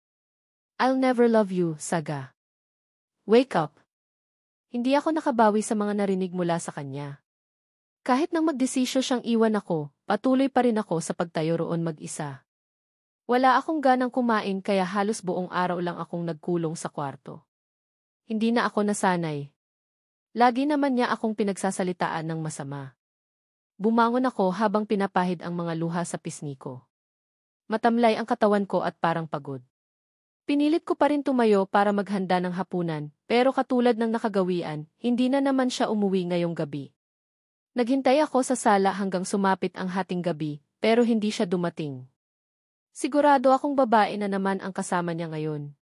I'll never love you, Saga. Wake up. Hindi ako nakabawi sa mga narinig mula sa kanya. Kahit nang magdesisyo siyang iwan ako, patuloy pa rin ako sa pagtayo roon mag-isa. Wala akong ganang kumain kaya halos buong araw lang akong nagkulong sa kwarto. Hindi na ako nasanay. Lagi naman niya akong pinagsasalitaan ng masama. Bumangon ako habang pinapahid ang mga luha sa pisngi ko. Matamlay ang katawan ko at parang pagod. Pinilit ko pa rin tumayo para maghanda ng hapunan, pero katulad ng nakagawian, hindi na naman siya umuwi ngayong gabi. Naghintay ako sa sala hanggang sumapit ang hating gabi, pero hindi siya dumating. Sigurado akong babae na naman ang kasama niya ngayon.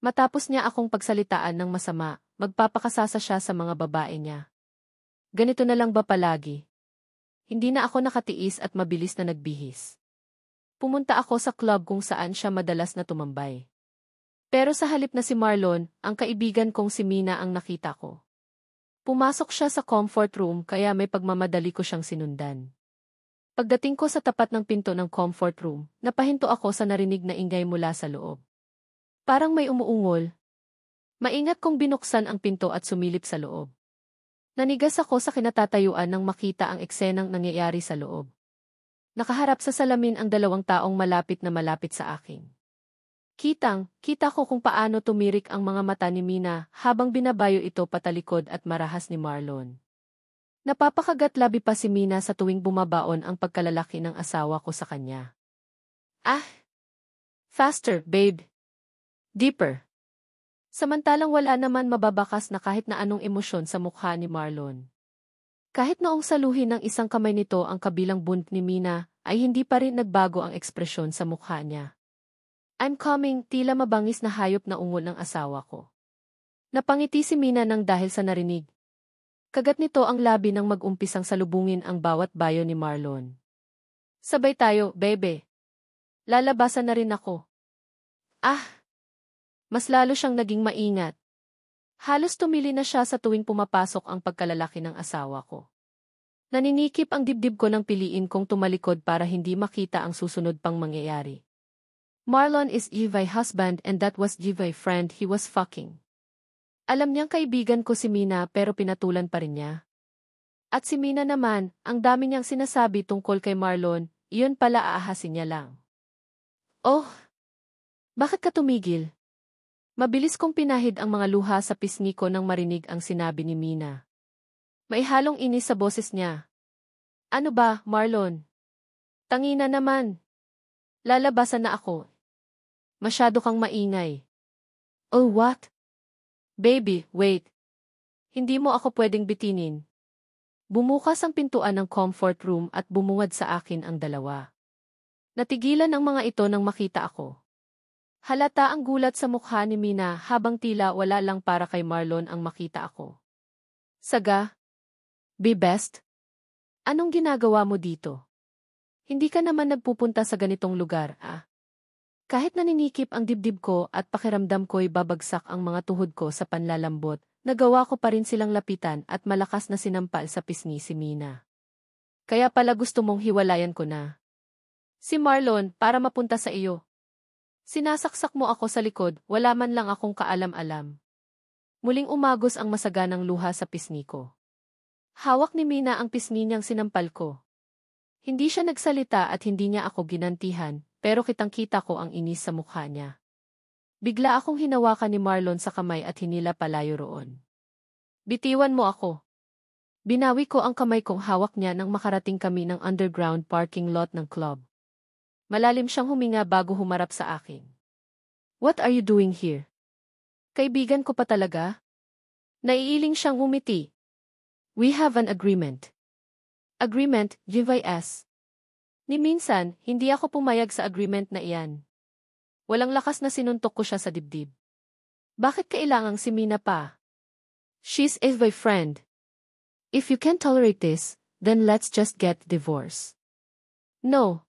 Matapos niya akong pagsalitaan ng masama, magpapakasasa siya sa mga babae niya. Ganito na lang ba palagi? Hindi na ako nakatiis at mabilis na nagbihis. Pumunta ako sa club kung saan siya madalas na tumambay. Pero sa halip na si Marlon, ang kaibigan kong si Mina ang nakita ko. Pumasok siya sa comfort room kaya may pagmamadali ko siyang sinundan. Pagdating ko sa tapat ng pinto ng comfort room, napahinto ako sa narinig na ingay mula sa loob. Parang may umuungol. Maingat kong binuksan ang pinto at sumilip sa loob. Nanigas ako sa kinatatayuan nang makita ang eksenang nangyayari sa loob. Nakaharap sa salamin ang dalawang taong malapit na malapit sa akin. Kita ko kung paano tumirik ang mga mata ni Mina habang binabayo ito patalikod at marahas ni Marlon. Napapakagat-labi pa si Mina sa tuwing bumabaon ang pagkalalaki ng asawa ko sa kanya. Ah! Faster, babe! Deeper! Samantalang wala naman mababakas na kahit na anong emosyon sa mukha ni Marlon. Kahit noong saluhin ng isang kamay nito ang kabilang bunt ni Mina, ay hindi pa rin nagbago ang ekspresyon sa mukha niya. I'm coming, tila mabangis na hayop na ungol ng asawa ko. Napangiti si Mina nang dahil sa narinig. Kagat nito ang labi nang mag-umpisang salubungin ang bawat bayo ni Marlon. Sabay tayo, bebe. Lalabasan na rin ako. Ah! Mas lalo siyang naging maingat. Halos tumili na siya sa tuwing pumapasok ang pagkalalaki ng asawa ko. Naninikip ang dibdib ko nang piliin kong tumalikod para hindi makita ang susunod pang mangyayari. Marlon is Jivay husband and that was Jivay friend he was fucking. Alam niyang kaibigan ko si Mina pero pinatulan pa rin niya. At si Mina naman, ang dami niyang sinasabi tungkol kay Marlon, iyon pala aahasin niya lang. Oh! Bakit ka tumigil? Mabilis kong pinahid ang mga luha sa pisngi ko nang marinig ang sinabi ni Mina. May halong inis sa boses niya. Ano ba, Marlon? Tangina naman. Lalabasan na ako. Masyado kang maingay. Oh, what? Baby, wait. Hindi mo ako pwedeng bitinin. Bumukas ang pintuan ng comfort room at bumungad sa akin ang dalawa. Natigilan ang mga ito nang makita ako. Halata ang gulat sa mukha ni Mina habang tila wala lang para kay Marlon ang makita ako. Saga? Be best? Anong ginagawa mo dito? Hindi ka naman nagpupunta sa ganitong lugar, ah? Kahit naninikip ang dibdib ko at pakiramdam ko'y babagsak ang mga tuhod ko sa panlalambot, nagawa ko pa rin silang lapitan at malakas na sinampal sa pisngi si Mina. Kaya pala gusto mong hiwalayan ko na. Si Marlon, para mapunta sa iyo. Sinasaksak mo ako sa likod, wala man lang akong kaalam-alam. Muling umagos ang masaganang luha sa pisngi ko. Hawak ni Mina ang pisngi niyang sinampal ko. Hindi siya nagsalita at hindi niya ako ginantihan, pero kitang-kita ko ang inis sa mukha niya. Bigla akong hinawakan ni Marlon sa kamay at hinila palayo roon. Bitiwan mo ako. Binawi ko ang kamay kong hawak niya nang makarating kami ng underground parking lot ng club. Malalim siyang huminga bago humarap sa akin. What are you doing here? Kaibigan ko pa talaga? Naiiling siyang umiti. We have an agreement. Agreement, GVS. Ni minsan, hindi ako pumayag sa agreement na iyan. Walang lakas na sinuntok ko siya sa dibdib. Bakit kailangang si Mina pa? She's a boyfriend. If you can't tolerate this, then let's just get divorced. No.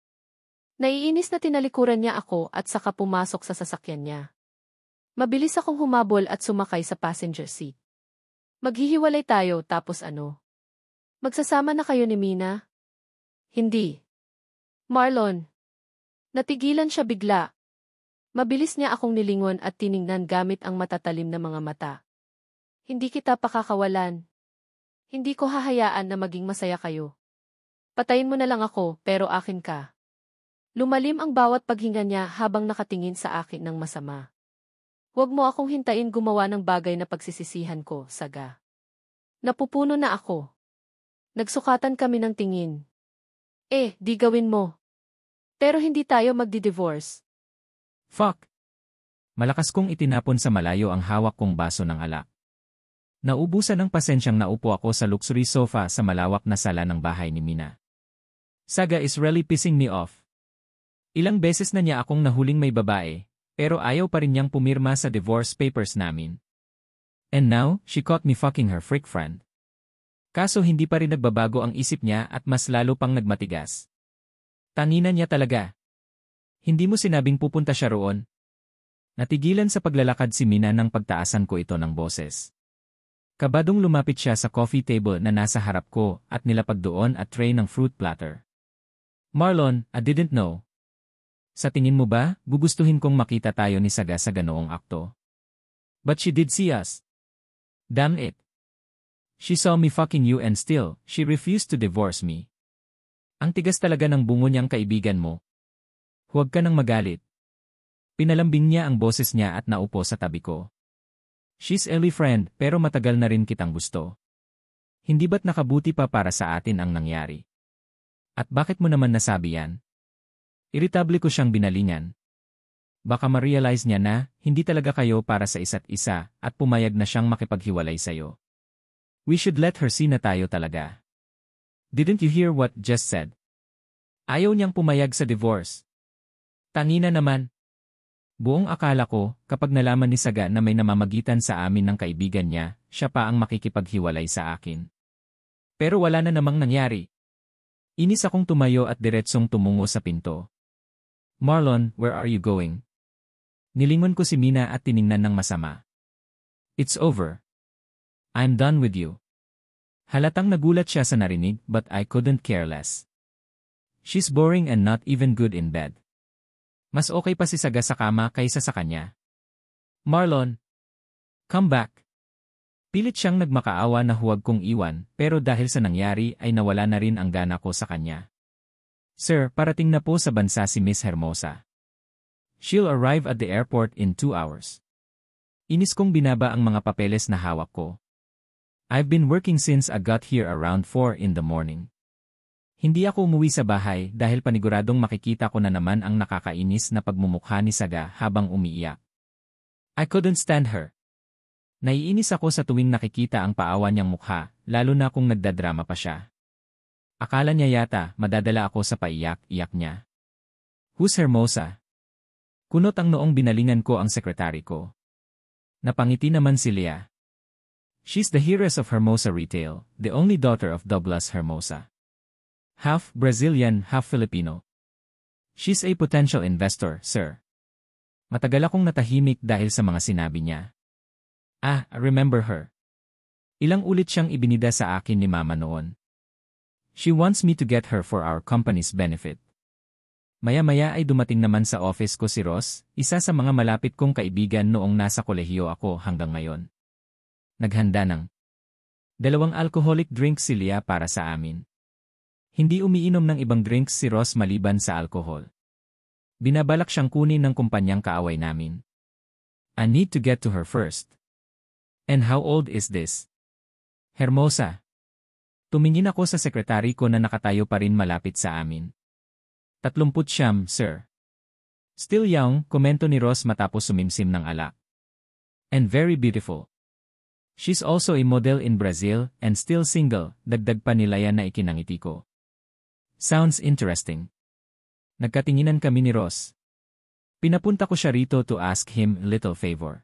Naiinis na tinalikuran niya ako at saka pumasok sa sasakyan niya. Mabilis akong humabol at sumakay sa passenger seat. Maghihiwalay tayo tapos ano? Magsasama na kayo ni Mina? Hindi. Marlon. Natigilan siya bigla. Mabilis niya akong nilingon at tiningnan gamit ang matatalim na mga mata. Hindi kita pakakawalan. Hindi ko hahayaan na maging masaya kayo. Patayin mo na lang ako pero akin ka. Lumalim ang bawat paghinga niya habang nakatingin sa akin ng masama. Huwag mo akong hintayin gumawa ng bagay na pagsisisihan ko, Saga. Napupuno na ako. Nagsukatan kami ng tingin. Di gawin mo. Pero hindi tayo magdi-divorce. Fuck! Malakas kong itinapon sa malayo ang hawak kong baso ng alak. Naubusan ng pasensyang naupo ako sa luxury sofa sa malawak na sala ng bahay ni Mina. Saga is really pissing me off. Ilang beses na niya akong nahuling may babae, pero ayaw pa rin niyang pumirma sa divorce papers namin. And now, she caught me fucking her freak friend. Kaso hindi pa rin nagbabago ang isip niya at mas lalo pang nagmatigas. Tanginan niya talaga. Hindi mo sinabing pupunta siya roon? Natigilan sa paglalakad si Mina nang pagtaasan ko ito ng boses. Kabadong lumapit siya sa coffee table na nasa harap ko at nilapag doon at tray ng fruit platter. Marlon, I didn't know. Sa tingin mo ba, gugustuhin kong makita tayo ni Saga sa ganoong akto? But she did see us. Damn it. She saw me fucking you and still, she refused to divorce me. Ang tigas talaga ng bungo niyang kaibigan mo. Huwag ka nang magalit. Pinalambing niya ang boses niya at naupo sa tabi ko. She's early friend pero matagal na rin kitang gusto. Hindi ba't nakabuti pa para sa atin ang nangyari? At bakit mo naman nasabi yan? Irritable ko siyang binalingan. Baka ma-realize niya na hindi talaga kayo para sa isa't isa at pumayag na siyang makipaghiwalay sa'yo. We should let her see na tayo talaga. Didn't you hear what just said? Ayaw niyang pumayag sa divorce. Tangina naman. Buong akala ko, kapag nalaman ni Saga na may namamagitan sa amin ng kaibigan niya, siya pa ang makikipaghiwalay sa akin. Pero wala na namang nangyari. Inis akong tumayo at diretsong tumungo sa pinto. Marlon, where are you going? Nilingon ko si Mina at tiningnan ng masama. It's over. I'm done with you. Halatang nagulat siya sa narinig but I couldn't care less. She's boring and not even good in bed. Mas okay pa si Saga sa kama kaysa sa kanya. Marlon, come back. Pilit siyang nagmakaawa na huwag kong iwan pero dahil sa nangyari ay nawala na rin ang gana ko sa kanya. Sir, parating na po sa bansa si Miss Hermosa. She'll arrive at the airport in 2 hours. Inis kong binaba ang mga papeles na hawak ko. I've been working since I got here around 4 in the morning. Hindi ako umuwi sa bahay dahil paniguradong makikita ko na naman ang nakakainis na pagmumukha ni Saga habang umiiyak. I couldn't stand her. Naiinis ako sa tuwing nakikita ang paawa niyang mukha, lalo na kung nagdadrama pa siya. Akala niya yata madadala ako sa paiyak-iyak niya. Who's Hermosa? Kunot ang noong binalingan ko ang sekretary ko. Napangiti naman si Leah. She's the heiress of Hermosa Retail, the only daughter of Douglas Hermosa. Half Brazilian, half Filipino. She's a potential investor, sir. Matagal akong natahimik dahil sa mga sinabi niya. I remember her. Ilang ulit siyang ibinida sa akin ni Mama noon. She wants me to get her for our company's benefit. Maya-maya ay dumating naman sa office ko si Ross, isa sa mga malapit kong kaibigan noong nasa kolehiyo ako hanggang ngayon. Naghanda ng 2 alcoholic drinks si Leah para sa amin. Hindi umiinom ng ibang drinks si Ross maliban sa alcohol. Binabalak siyang kunin ng kumpanyang kaaway namin. I need to get to her first. And how old is this? Hermosa. Tumingin ako sa sekretary ko na nakatayo pa rin malapit sa amin. 39, sir. Still young, komento ni Ross matapos sumimsim ng alak. And very beautiful. She's also a model in Brazil and still single, dagdag pa ni Leah na ikinangiti ko. Sounds interesting. Nagkatinginan kami ni Ross. Pinapunta ko siya rito to ask him a little favor.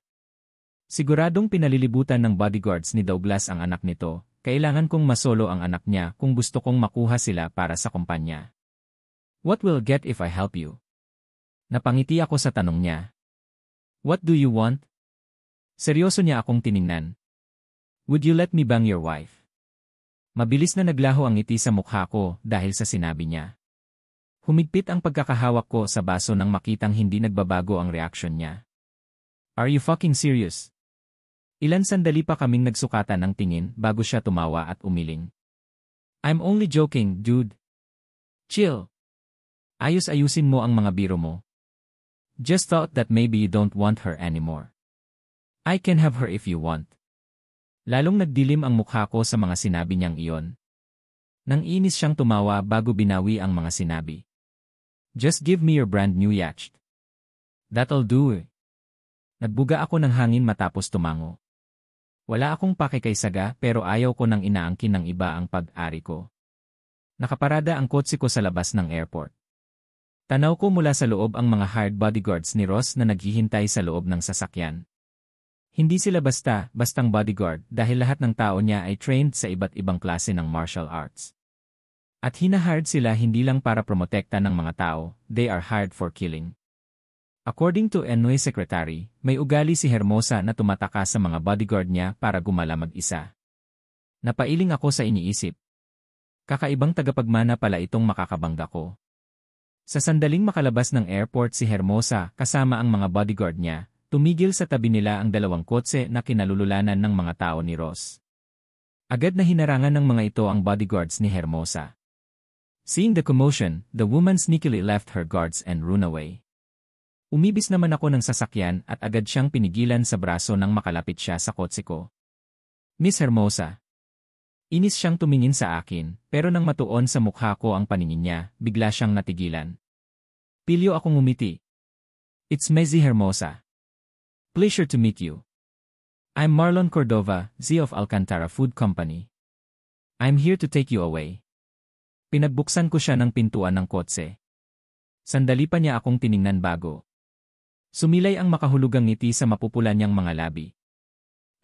Siguradong pinalilibutan ng bodyguards ni Douglas ang anak nito, kailangan kong masolo ang anak niya kung gusto kong makuha sila para sa kumpanya. What will get if I help you? Napangiti ako sa tanong niya. What do you want? Seryoso niya akong tiningnan. Would you let me bang your wife? Mabilis na naglaho ang ngiti sa mukha ko dahil sa sinabi niya. Humigpit ang pagkakahawak ko sa baso nang makitang hindi nagbabago ang reaksyon niya. Are you fucking serious? Ilan sandali pa kaming nagsukatan ng tingin bago siya tumawa at umiling. I'm only joking, dude. Chill. Ayos-ayusin mo ang mga biro mo. Just thought that maybe you don't want her anymore. I can have her if you want. Lalong nagdilim ang mukha ko sa mga sinabi niyang iyon. Nang inis siyang tumawa bago binawi ang mga sinabi. Just give me your brand new yacht. That'll do. Nagbuga ako ng hangin matapos tumango. Wala akong pake kay Saga pero ayaw ko nang inaangkin ng iba ang pag-ari ko. Nakaparada ang kotse ko sa labas ng airport. Tanaw ko mula sa loob ang mga hired bodyguards ni Ross na naghihintay sa loob ng sasakyan. Hindi sila bastang bodyguard dahil lahat ng tao niya ay trained sa iba't ibang klase ng martial arts. At hinahired sila hindi lang para promotekta ng mga tao, they are hired for killing. According to Enoy Secretary, may ugali si Hermosa na tumataka sa mga bodyguard niya para gumala mag-isa. Napailing ako sa iniisip. Kakaibang tagapagmana pala itong makakabangga ko. Sa sandaling makalabas ng airport si Hermosa kasama ang mga bodyguard niya, tumigil sa tabi nila ang dalawang kotse na kinalululanan ng mga tao ni Ross. Agad na hinarangan ng mga ito ang bodyguards ni Hermosa. Seeing the commotion, the woman sneakily left her guards and ran away. Umibis naman ako ng sasakyan at agad siyang pinigilan sa braso nang makalapit siya sa kotse ko. Miss Hermosa. Inis siyang tumingin sa akin, pero nang matuon sa mukha ko ang paningin niya, bigla siyang natigilan. Pilyo akong umiti. It's Mezzy Hermosa. Pleasure to meet you. I'm Marlon Cordova, Z of Alcantara Food Company. I'm here to take you away. Pinagbuksan ko siya ng pintuan ng kotse. Sandali pa niya akong tiningnan bago. Sumilay ang makahulugang ngiti sa mapupulan niyang mga labi.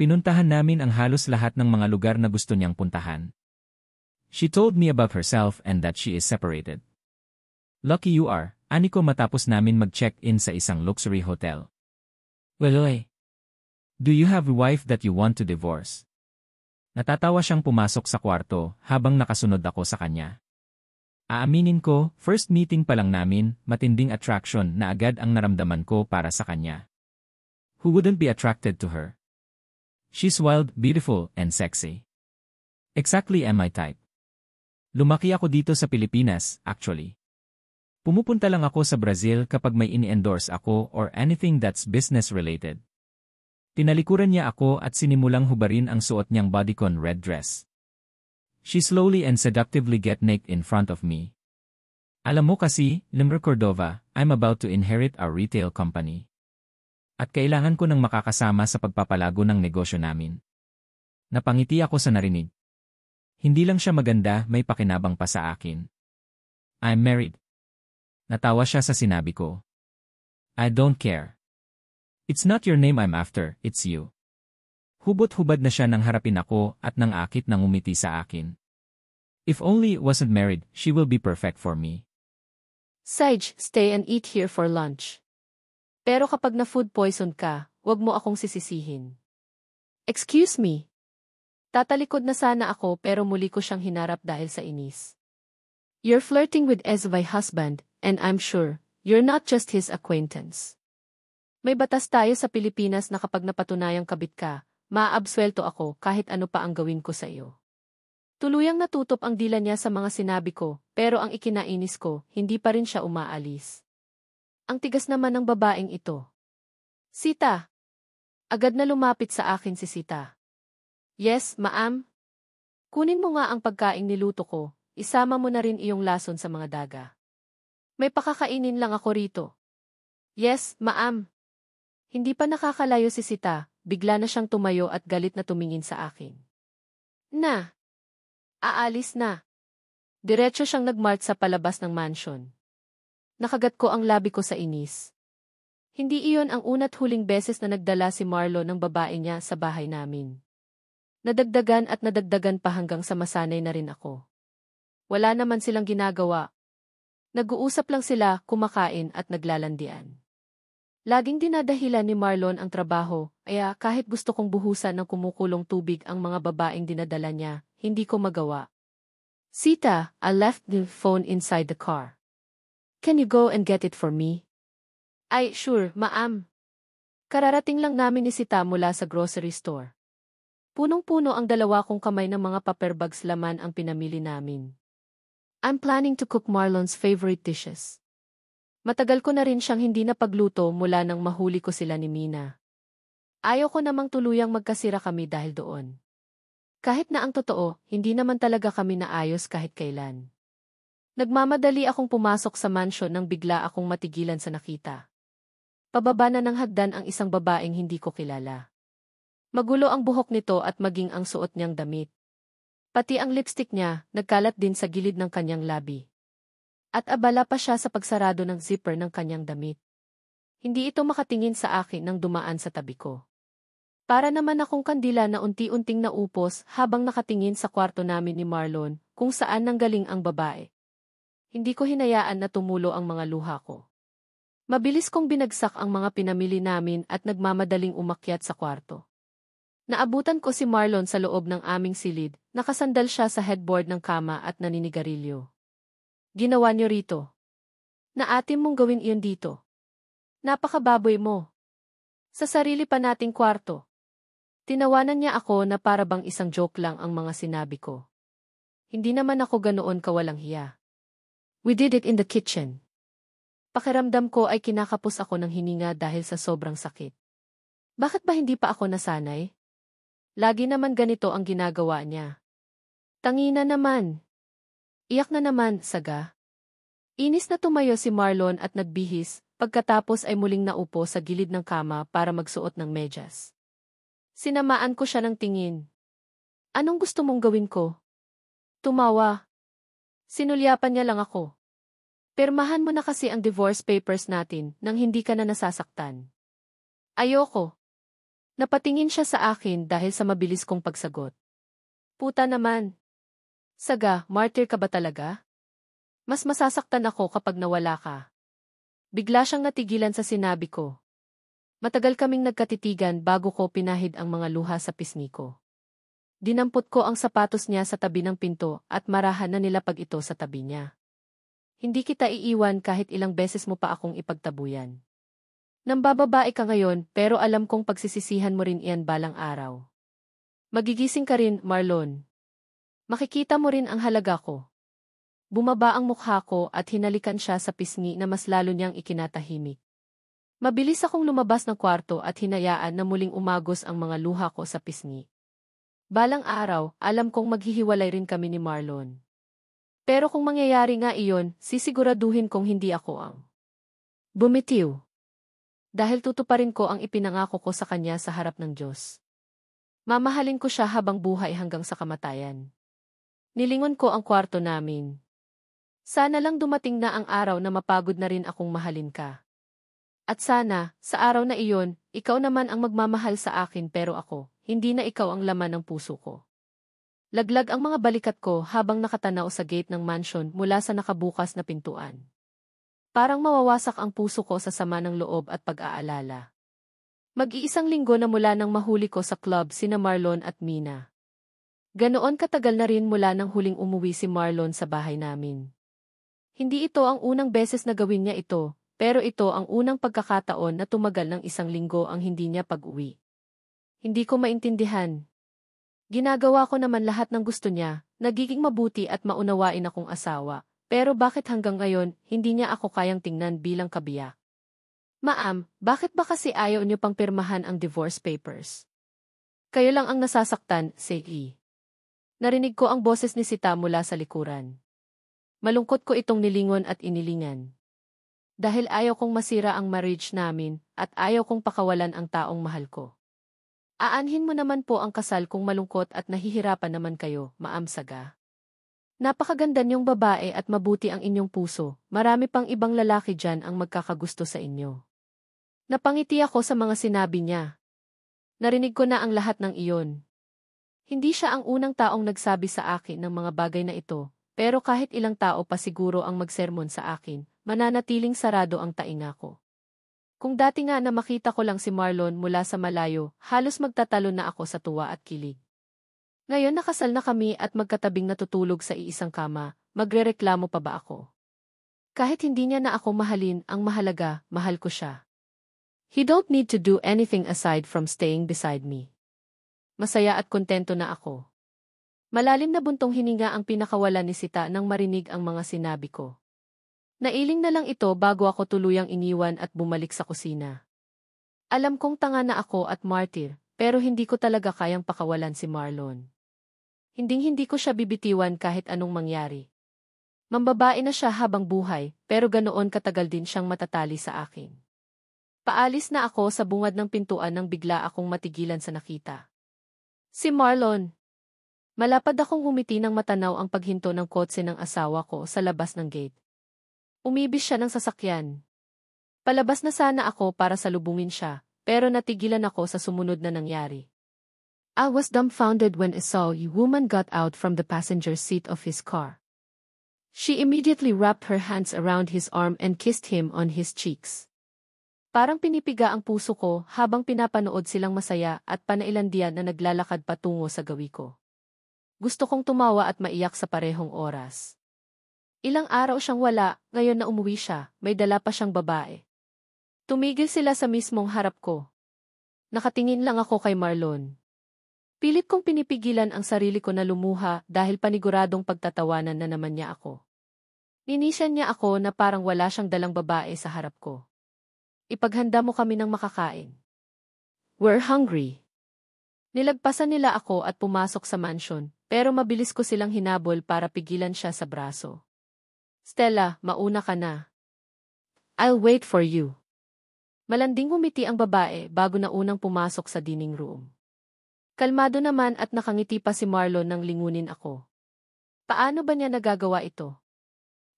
Pinuntahan namin ang halos lahat ng mga lugar na gusto niyang puntahan. She told me about herself and that she is separated. Lucky you are, ani ko matapos namin mag-check-in sa isang luxury hotel. Well, do you have a wife that you want to divorce? Natatawa siyang pumasok sa kwarto habang nakasunod ako sa kanya. Aaminin ko, first meeting pa lang namin, matinding attraction na agad ang naramdaman ko para sa kanya. Who wouldn't be attracted to her? She's wild, beautiful, and sexy. Exactly my type. Lumaki ako dito sa Pilipinas, actually. Pumupunta lang ako sa Brazil kapag may ini-endorse ako or anything that's business-related. Tinalikuran niya ako at sinimulang hubarin ang suot niyang bodycon red dress. She slowly and seductively get naked in front of me. Alam mo kasi, Limber Cordova, I'm about to inherit our retail company. At kailangan ko ng makakasama sa pagpapalago ng negosyo namin. Napangiti ako sa narinig. Hindi lang siya maganda, may pakinabang pa sa akin. I'm married. Natawa siya sa sinabi ko. I don't care. It's not your name I'm after, it's you. Hubot-hubad na siya nang harapin ako at nang akit nang umiti sa akin. If only wasn't married, she will be perfect for me. Sage, stay and eat here for lunch. Pero kapag na food poison ka, wag mo akong sisisihin. Excuse me. Tatalikod na sana ako pero muli ko siyang hinarap dahil sa inis. You're flirting with Ezvay husband, and I'm sure, you're not just his acquaintance. May batas tayo sa Pilipinas na kapag napatunayang kabit ka, maaabswelto ako kahit ano pa ang gawin ko sa iyo. Tuluyang natutop ang dila niya sa mga sinabi ko, pero ang ikinainis ko, hindi pa rin siya umaalis. Ang tigas naman ng babaeng ito. Sita! Agad na lumapit sa akin si Sita. Yes, ma'am. Kunin mo nga ang pagkaing niluto ko, isama mo na rin iyong lason sa mga daga. May pakakainin lang ako rito. Yes, ma'am. Hindi pa nakakalayo si Sita, bigla na siyang tumayo at galit na tumingin sa akin. Na! Aalis na. Diretso siyang nagmarch sa palabas ng mansion. Nakagat ko ang labi ko sa inis. Hindi iyon ang una't huling beses na nagdala si Marlo ng babae niya sa bahay namin. Nadagdagan at nadagdagan pa hanggang sa masanay na rin ako. Wala naman silang ginagawa. Nag-uusap lang sila, kumakain at naglalandian. Laging dinadahilan ni Marlon ang trabaho, kaya kahit gusto kong buhusan ng kumukulong tubig ang mga babaeng dinadala niya, hindi ko magawa. Sita, I left the phone inside the car. Can you go and get it for me? Ay, sure, ma'am. Kararating lang namin ni Sita mula sa grocery store. Punong-puno ang dalawa kong kamay ng mga paper bags laman ang pinamili namin. I'm planning to cook Marlon's favorite dishes. Matagal ko na rin siyang hindi napagluto mula nang mahuli ko sila ni Mina. Ayaw ko namang tuluyang magkasira kami dahil doon. Kahit na ang totoo, hindi naman talaga kami naayos kahit kailan. Nagmamadali akong pumasok sa mansyon nang bigla akong matigilan sa nakita. Pababa na ng hagdan ang isang babaeng hindi ko kilala. Magulo ang buhok nito at maging ang suot niyang damit. Pati ang lipstick niya, nagkalat din sa gilid ng kanyang labi. At abala pa siya sa pagsarado ng zipper ng kanyang damit. Hindi ito makatingin sa akin nang dumaan sa tabi ko. Para naman akong kandila na unti-unting naupos habang nakatingin sa kwarto namin ni Marlon, kung saan nanggaling ang babae. Hindi ko hinayaan na tumulo ang mga luha ko. Mabilis kong binagsak ang mga pinamili namin at nagmamadaling umakyat sa kwarto. Naabutan ko si Marlon sa loob ng aming silid, nakasandal siya sa headboard ng kama at naninigarilyo. Ginawa niyo rito. Naatim mong gawin iyon dito. Napakababoy mo. Sa sarili pa nating kwarto. Tinawanan niya ako na para bang isang joke lang ang mga sinabi ko. Hindi naman ako ganoon kawalang hiya. We did it in the kitchen. Pakiramdam ko ay kinakapos ako ng hininga dahil sa sobrang sakit. Bakit ba hindi pa ako nasanay? Lagi naman ganito ang ginagawa niya. Tangina naman. Iyak na naman, saga. Inis na tumayo si Marlon at nagbihis, pagkatapos ay muling naupo sa gilid ng kama para magsuot ng medyas. Sinamaan ko siya ng tingin. Anong gusto mong gawin ko? Tumawa. Sinulyapan niya lang ako. Pirmahan mo na kasi ang divorce papers natin nang hindi ka na nasasaktan. Ayoko. Napatingin siya sa akin dahil sa mabilis kong pagsagot. Puta naman. Saga, martyr ka ba talaga? Mas masasaktan ako kapag nawala ka. Bigla siyang natigilan sa sinabi ko. Matagal kaming nagkatitigan bago ko pinahid ang mga luha sa pisngi ko. Dinampot ko ang sapatos niya sa tabi ng pinto at marahan na nilapag ito sa tabi niya. Hindi kita iiwan kahit ilang beses mo pa akong ipagtabuyan. Nambababae ka ngayon pero alam kong pagsisisihan mo rin iyan balang araw. Magigising ka rin, Marlon. Makikita mo rin ang halaga ko. Bumaba ang mukha ko at hinalikan siya sa pisngi na mas lalo niyang ikinatahimik. Mabilis akong lumabas ng kwarto at hinayaan na muling umagos ang mga luha ko sa pisngi. Balang araw, alam kong maghihiwalay rin kami ni Marlon. Pero kung mangyayari nga iyon, sisiguraduhin kong hindi ako ang bumitiw. Dahil tutuparin ko ang ipinangako ko sa kanya sa harap ng Diyos. Mamahalin ko siya habang buhay hanggang sa kamatayan. Nilingon ko ang kwarto namin. Sana lang dumating na ang araw na mapagod na rin akong mahalin ka. At sana, sa araw na iyon, ikaw naman ang magmamahal sa akin pero ako, hindi na ikaw ang laman ng puso ko. Laglag ang mga balikat ko habang nakatanaw sa gate ng mansion mula sa nakabukas na pintuan. Parang mawawasak ang puso ko sa sama ng loob at pag-aalala. Mag-iisang linggo na mula nang mahuli ko sa club sina Marlon at Mina. Ganoon katagal na rin mula nang huling umuwi si Marlon sa bahay namin. Hindi ito ang unang beses na gawin niya ito, pero ito ang unang pagkakataon na tumagal ng isang linggo ang hindi niya pag-uwi. Hindi ko maintindihan. Ginagawa ko naman lahat ng gusto niya, nagiging mabuti at maunawain akong asawa, pero bakit hanggang ngayon hindi niya ako kayang tingnan bilang kabiyak? Ma'am, bakit ba kasi ayaw niyo pang pirmahan ang divorce papers? Kayo lang ang nasasaktan, Sei. Narinig ko ang boses ni Sita mula sa likuran. Malungkot ko itong nilingon at inilingan. Dahil ayaw kong masira ang marriage namin at ayaw kong pakawalan ang taong mahal ko. Aanhin mo naman po ang kasal kung malungkot at nahihirapan naman kayo, Ma'am Saga. Napakaganda niyong babae at mabuti ang inyong puso, marami pang ibang lalaki dyan ang magkakagusto sa inyo. Napangiti ako sa mga sinabi niya. Narinig ko na ang lahat ng iyon. Hindi siya ang unang taong nagsabi sa akin ng mga bagay na ito, pero kahit ilang tao pa siguro ang magsermon sa akin, mananatiling sarado ang tainga ko. Kung dati nga na makita ko lang si Marlon mula sa malayo, halos magtatalo na ako sa tuwa at kilig. Ngayon nakasal na kami at magkatabing natutulog sa iisang kama, magrereklamo pa ba ako? Kahit hindi niya na ako mahalin, ang mahalaga, mahal ko siya. He don't need to do anything aside from staying beside me. Masaya at kontento na ako. Malalim na buntong hininga ang pinakawalan ni Sita nang marinig ang mga sinabi ko. Nailing na lang ito bago ako tuluyang iniwan at bumalik sa kusina. Alam kong tanga na ako at martyr, pero hindi ko talaga kayang pakawalan si Marlon. Hinding-hindi ko siya bibitiwan kahit anong mangyari. Mambabae na siya habang buhay, pero ganoon katagal din siyang matatali sa akin. Paalis na ako sa bungad ng pintuan nang bigla akong matigilan sa nakita. Si Marlon. Malapad akong humiti nang matanaw ang paghinto ng kotse ng asawa ko sa labas ng gate. Umibis siya ng sasakyan. Palabas na sana ako para salubungin siya, pero natigilan ako sa sumunod na nangyari. I was dumbfounded when I saw a woman got out from the passenger seat of his car. She immediately wrapped her hands around his arm and kissed him on his cheeks. Parang pinipiga ang puso ko habang pinapanood silang masaya at panailandian na naglalakad patungo sa gawi ko. Gusto kong tumawa at maiyak sa parehong oras. Ilang araw siyang wala, ngayon na umuwi siya, may dala pa siyang babae. Tumigil sila sa mismong harap ko. Nakatingin lang ako kay Marlon. Pilit kong pinipigilan ang sarili ko na lumuha dahil paniguradong pagtatawanan na naman niya ako. Ninisyan niya ako na parang wala siyang dalang babae sa harap ko. Ipaghanda mo kami ng makakain. We're hungry. Nilagpasan nila ako at pumasok sa mansion, pero mabilis ko silang hinabol para pigilan siya sa braso. Stella, mauna ka na. I'll wait for you. Malanding humiti ang babae bago na unang pumasok sa dining room. Kalmado naman at nakangiti pa si Marlon nang lingunin ako. Paano ba niya nagagawa ito?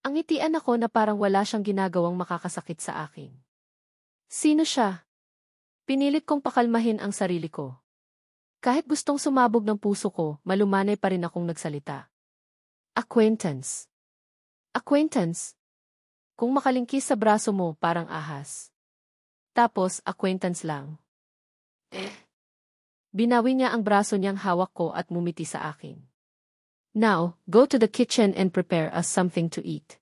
Ang ngitian ako na parang wala siyang ginagawang makakasakit sa akin. Sino siya? Pinilit kong pakalmahin ang sarili ko. Kahit gustong sumabog ng puso ko, malumanay pa rin akong nagsalita. Acquaintance. Acquaintance? Kung makalingkis sa braso mo, parang ahas. Tapos, acquaintance lang. Binawi niya ang braso niyang hawak ko at mumiti sa akin. Now, go to the kitchen and prepare us something to eat.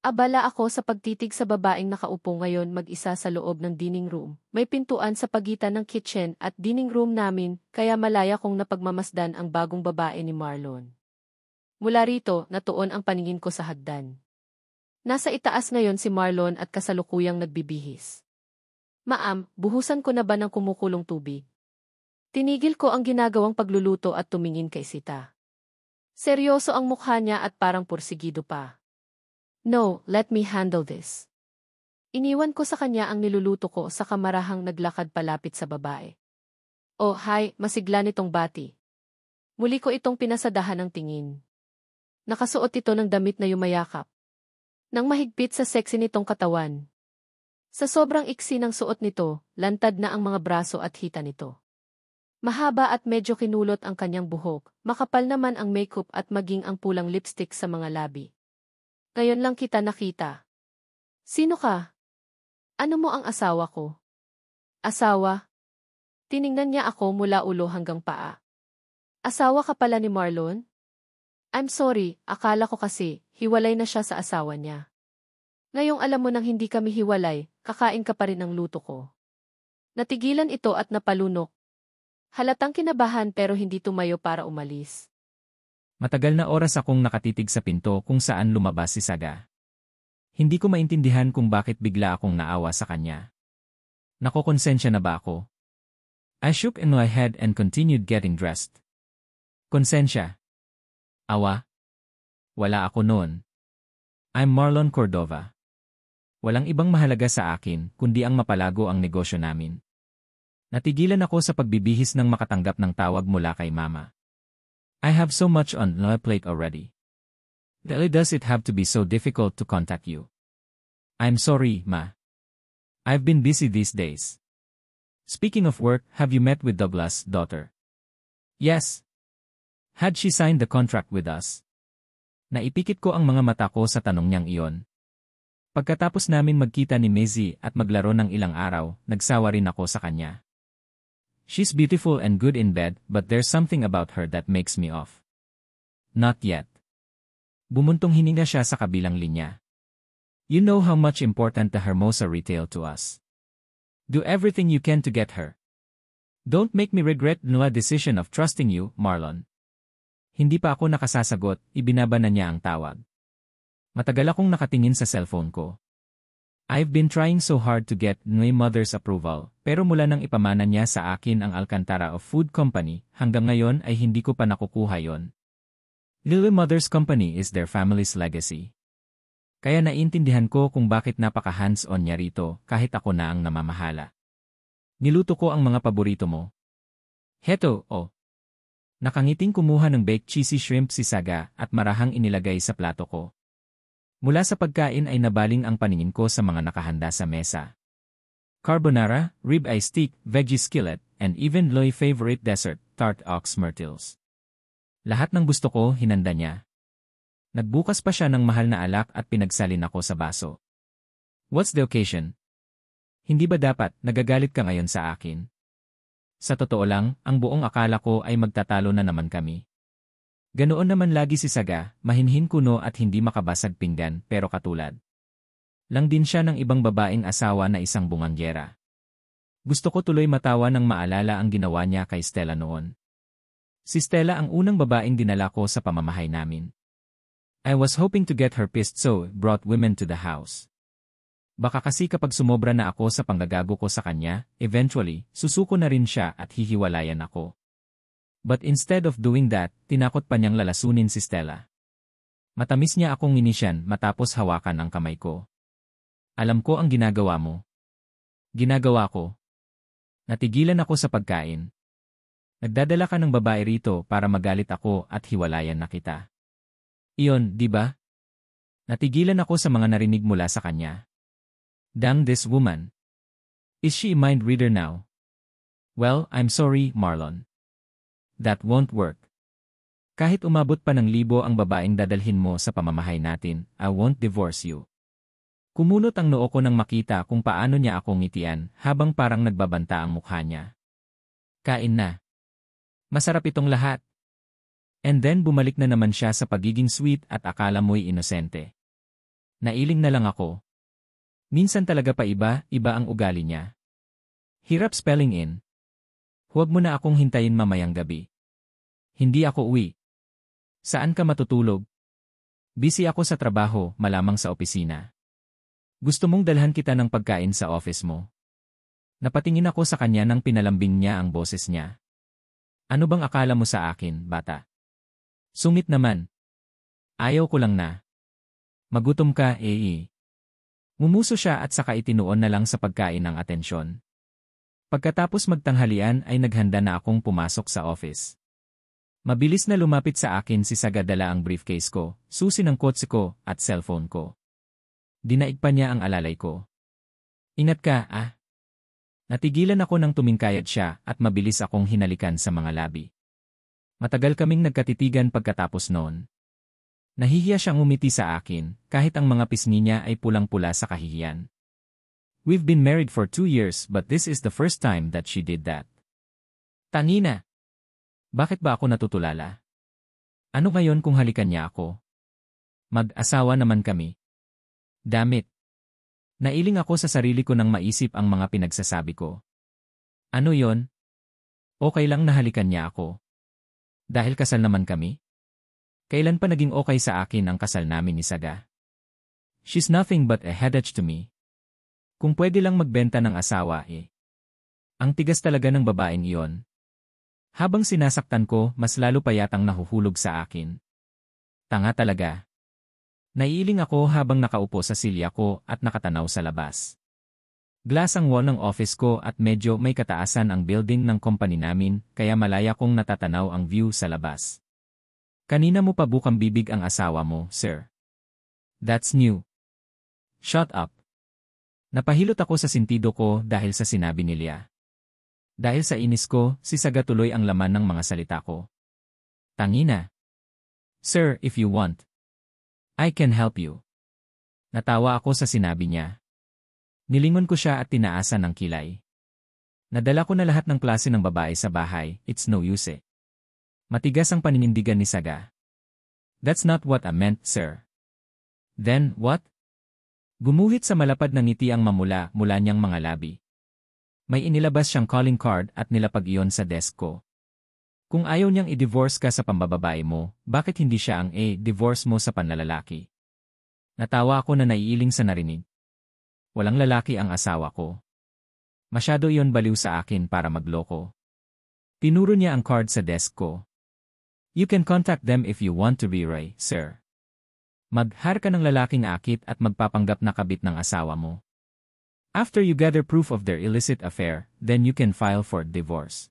Abala ako sa pagtitig sa babaeng nakaupo ngayon mag-isa sa loob ng dining room. May pintuan sa pagitan ng kitchen at dining room namin, kaya malaya kong napagmamasdan ang bagong babae ni Marlon. Mula rito, natuon ang paningin ko sa hagdan. Nasa itaas ngayon si Marlon at kasalukuyang nagbibihis. Ma'am, buhusan ko na ba ng kumukulong tubig? Tinigil ko ang ginagawang pagluluto at tumingin kay Sita. Seryoso ang mukha niya at parang pursigido pa. No, let me handle this. Iniwan ko sa kanya ang niluluto ko sa kamarahang naglakad palapit sa babae. Oh, hi, masigla nitong bati. Muli ko itong pinasadahan ng tingin. Nakasuot ito ng damit na yumayakap. Nang mahigpit sa sexy nitong katawan. Sa sobrang iksi ng suot nito, lantad na ang mga braso at hita nito. Mahaba at medyo kinulot ang kanyang buhok, makapal naman ang makeup at maging ang pulang lipstick sa mga labi. Ngayon lang kita nakita. Sino ka? Ano mo ang asawa ko? Asawa? Tiningnan niya ako mula ulo hanggang paa. Asawa ka pala ni Marlon? I'm sorry, akala ko kasi, hiwalay na siya sa asawa niya. Ngayong alam mo nang hindi kami hiwalay, kakain ka pa rin ng luto ko. Natigilan ito at napalunok. Halatang kinabahan pero hindi tumayo para umalis. Matagal na oras akong nakatitig sa pinto kung saan lumabas si Saga. Hindi ko maintindihan kung bakit bigla akong naawa sa kanya. Nakokonsensya na ba ako? I shook in my head and continued getting dressed. Konsensya. Awa? Wala ako noon. I'm Marlon Cordova. Walang ibang mahalaga sa akin kundi ang mapalago ang negosyo namin. Natigilan ako sa pagbibihis nang makatanggap ng tawag mula kay Mama. I have so much on my plate already. Really does it have to be so difficult to contact you? I'm sorry, Ma. I've been busy these days. Speaking of work, have you met with Douglas' daughter? Yes. Had she signed the contract with us? Naipikit ko ang mga mata ko sa tanong niyang iyon. Pagkatapos namin magkita ni Maisie at maglaro ng ilang araw, nagsawa rin ako sa kanya. She's beautiful and good in bed, but there's something about her that makes me off. Not yet. Bumuntong hininga siya sa kabilang linya. You know how much important the Hermosa retail to us. Do everything you can to get her. Don't make me regret the decision of trusting you, Marlon. Hindi pa ako nakasasagot, ibinaba na niya ang tawag. Matagal akong nakatingin sa cellphone ko. I've been trying so hard to get my mother's approval, pero mula nang ipamana niya sa akin ang Alcantara of Food Company, hanggang ngayon ay hindi ko pa nakukuha yon. Lily Mother's Company is their family's legacy. Kaya naiintindihan ko kung bakit napaka-hands-on niya rito kahit ako na ang namamahala. Niluto ko ang mga paborito mo. Heto, oh. Nakangiting kumuha ng baked cheesy shrimp si Saga at marahang inilagay sa plato ko. Mula sa pagkain ay nabaling ang paningin ko sa mga nakahanda sa mesa. Carbonara, rib-eye steak, veggie skillet, and even Loy favorite dessert, tart ox myrtles. Lahat ng gusto ko hinanda niya. Nagbukas pa siya ng mahal na alak at pinagsalin ako sa baso. What's the occasion? Hindi ba dapat nagagalit ka ngayon sa akin? Sa totoo lang, ang buong akala ko ay magtatalo na naman kami. Ganoon naman lagi si Saga, mahinhin kuno at hindi makabasag pinggan pero katulad lang din siya ng ibang babaeng asawa na isang bungangyera. Gusto ko tuloy matawa nang maalala ang ginawa niya kay Stella noon. Si Stella ang unang babaeng dinala ko sa pamamahay namin. I was hoping to get her pissed so brought women to the house. Baka kasi kapag sumobra na ako sa panggagago ko sa kanya, eventually, susuko na rin siya at hihiwalayan ako. But instead of doing that, tinakot pa niyang lalasunin si Stella. Matamis niya akong inisyan matapos hawakan ang kamay ko. Alam ko ang ginagawa mo. Ginagawa ko. Natigilan ako sa pagkain. Nagdadala ka ng babae rito para magalit ako at hiwalayan na kita. Iyon, di ba? Natigilan ako sa mga narinig mula sa kanya. Dang this woman. Is she a mind reader now? Well, I'm sorry, Marlon. That won't work. Kahit umabot pa ng 1,000 ang babaeng dadalhin mo sa pamamahay natin, I won't divorce you. Kumunot ang noo ko nang makita kung paano niya akong ngitian habang parang nagbabanta ang mukha niya. Kain na. Masarap itong lahat. And then bumalik na naman siya sa pagiging sweet at akala mo'y inosente. Nailing na lang ako. Minsan talaga pa iba ang ugali niya. Hirap spelling in. Huwag mo na akong hintayin mamayang gabi. Hindi ako uwi. Saan ka matutulog? Busy ako sa trabaho, malamang sa opisina. Gusto mong dalhan kita ng pagkain sa office mo? Napatingin ako sa kanya nang pinalambing niya ang boses niya. Ano bang akala mo sa akin, bata? Sungit naman. Ayaw ko lang na. Magutom ka, eh. Mumuso siya at saka itinuon na lang sa pagkain ang atensyon. Pagkatapos magtanghalian ay naghanda na akong pumasok sa office. Mabilis na lumapit sa akin si Saga, dala ang briefcase ko, susi ng kotse ko at cellphone ko. Dinaig pa niya ang alalay ko. Ingat ka, ah. Natigilan ako nang tumingkayad siya at mabilis akong hinalikan sa mga labi. Matagal kaming nagkatitigan pagkatapos noon. Nahihiya siyang umiti sa akin, kahit ang mga pisngi niya ay pulang-pula sa kahihiyan. We've been married for 2 years but this is the first time that she did that. Tangina! Bakit ba ako natutulala? Ano ngayon kung halikan niya ako? Mag-asawa naman kami. Damit. Nailing ako sa sarili ko nang maisip ang mga pinagsasabi ko. Ano yon? Okay lang na halikan niya ako. Dahil kasal naman kami? Kailan pa naging okay sa akin ang kasal namin ni Saga? She's nothing but a headache to me. Kung pwede lang magbenta ng asawa, eh. Ang tigas talaga ng babaeng iyon. Habang sinasaktan ko, mas lalo pa yatang nahuhulog sa akin. Tanga talaga. Naiiling ako habang nakaupo sa silya ko at nakatanaw sa labas. Glass ang wall ng office ko at medyo may kataasan ang building ng company namin, kaya malaya kong natatanaw ang view sa labas. Kanina mo pa bukang bibig ang asawa mo, sir. That's new. Shut up. Napahilot ako sa sentido ko dahil sa sinabi ni Leah. Dahil sa inis ko, si Saga tuloy ang laman ng mga salita ko. Tangina. Sir, if you want, I can help you. Natawa ako sa sinabi niya. Nilingon ko siya at tinaasan ng kilay. Nadala ko na lahat ng klase ng babae sa bahay, it's no use eh. Matigas ang paninindigan ni Saga. That's not what I meant, sir. Then, what? Gumuhit sa malapad na ngiti ang mula niyang mga labi. May inilabas siyang calling card at nilapag iyon sa desk ko. Kung ayaw niyang i-divorce ka sa pambababae mo, bakit hindi siya ang divorce mo sa panlalalaki? Natawa ako na naiiling sa narinig. Walang lalaki ang asawa ko. Masyado iyon baliw sa akin para magloko. Tinuro niya ang card sa desk ko. You can contact them if you want to be Ray, sir. Mag-hire ka ng lalaking akit at magpapanggap na kabit ng asawa mo. After you gather proof of their illicit affair, then you can file for divorce.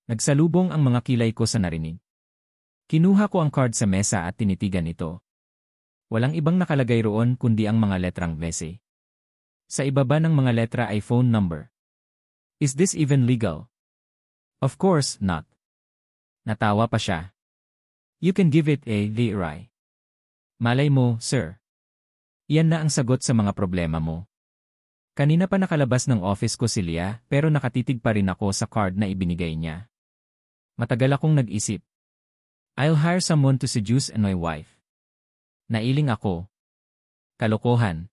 Nagsalubong ang mga kilay ko sa narinig. Kinuha ko ang card sa mesa at tinitigan ito. Walang ibang nakalagay roon kundi ang mga letrang VC. Sa ibaba ng mga letra ay phone number. Is this even legal? Of course not. Natawa pa siya. You can give it a Ray. Malay mo, sir. Iyan na ang sagot sa mga problema mo. Kanina pa nakalabas ng office ko si Leah pero nakatitig pa rin ako sa card na ibinigay niya. Matagal akong nag-isip. I'll hire someone to seduce my wife. Nailing ako. Kalokohan.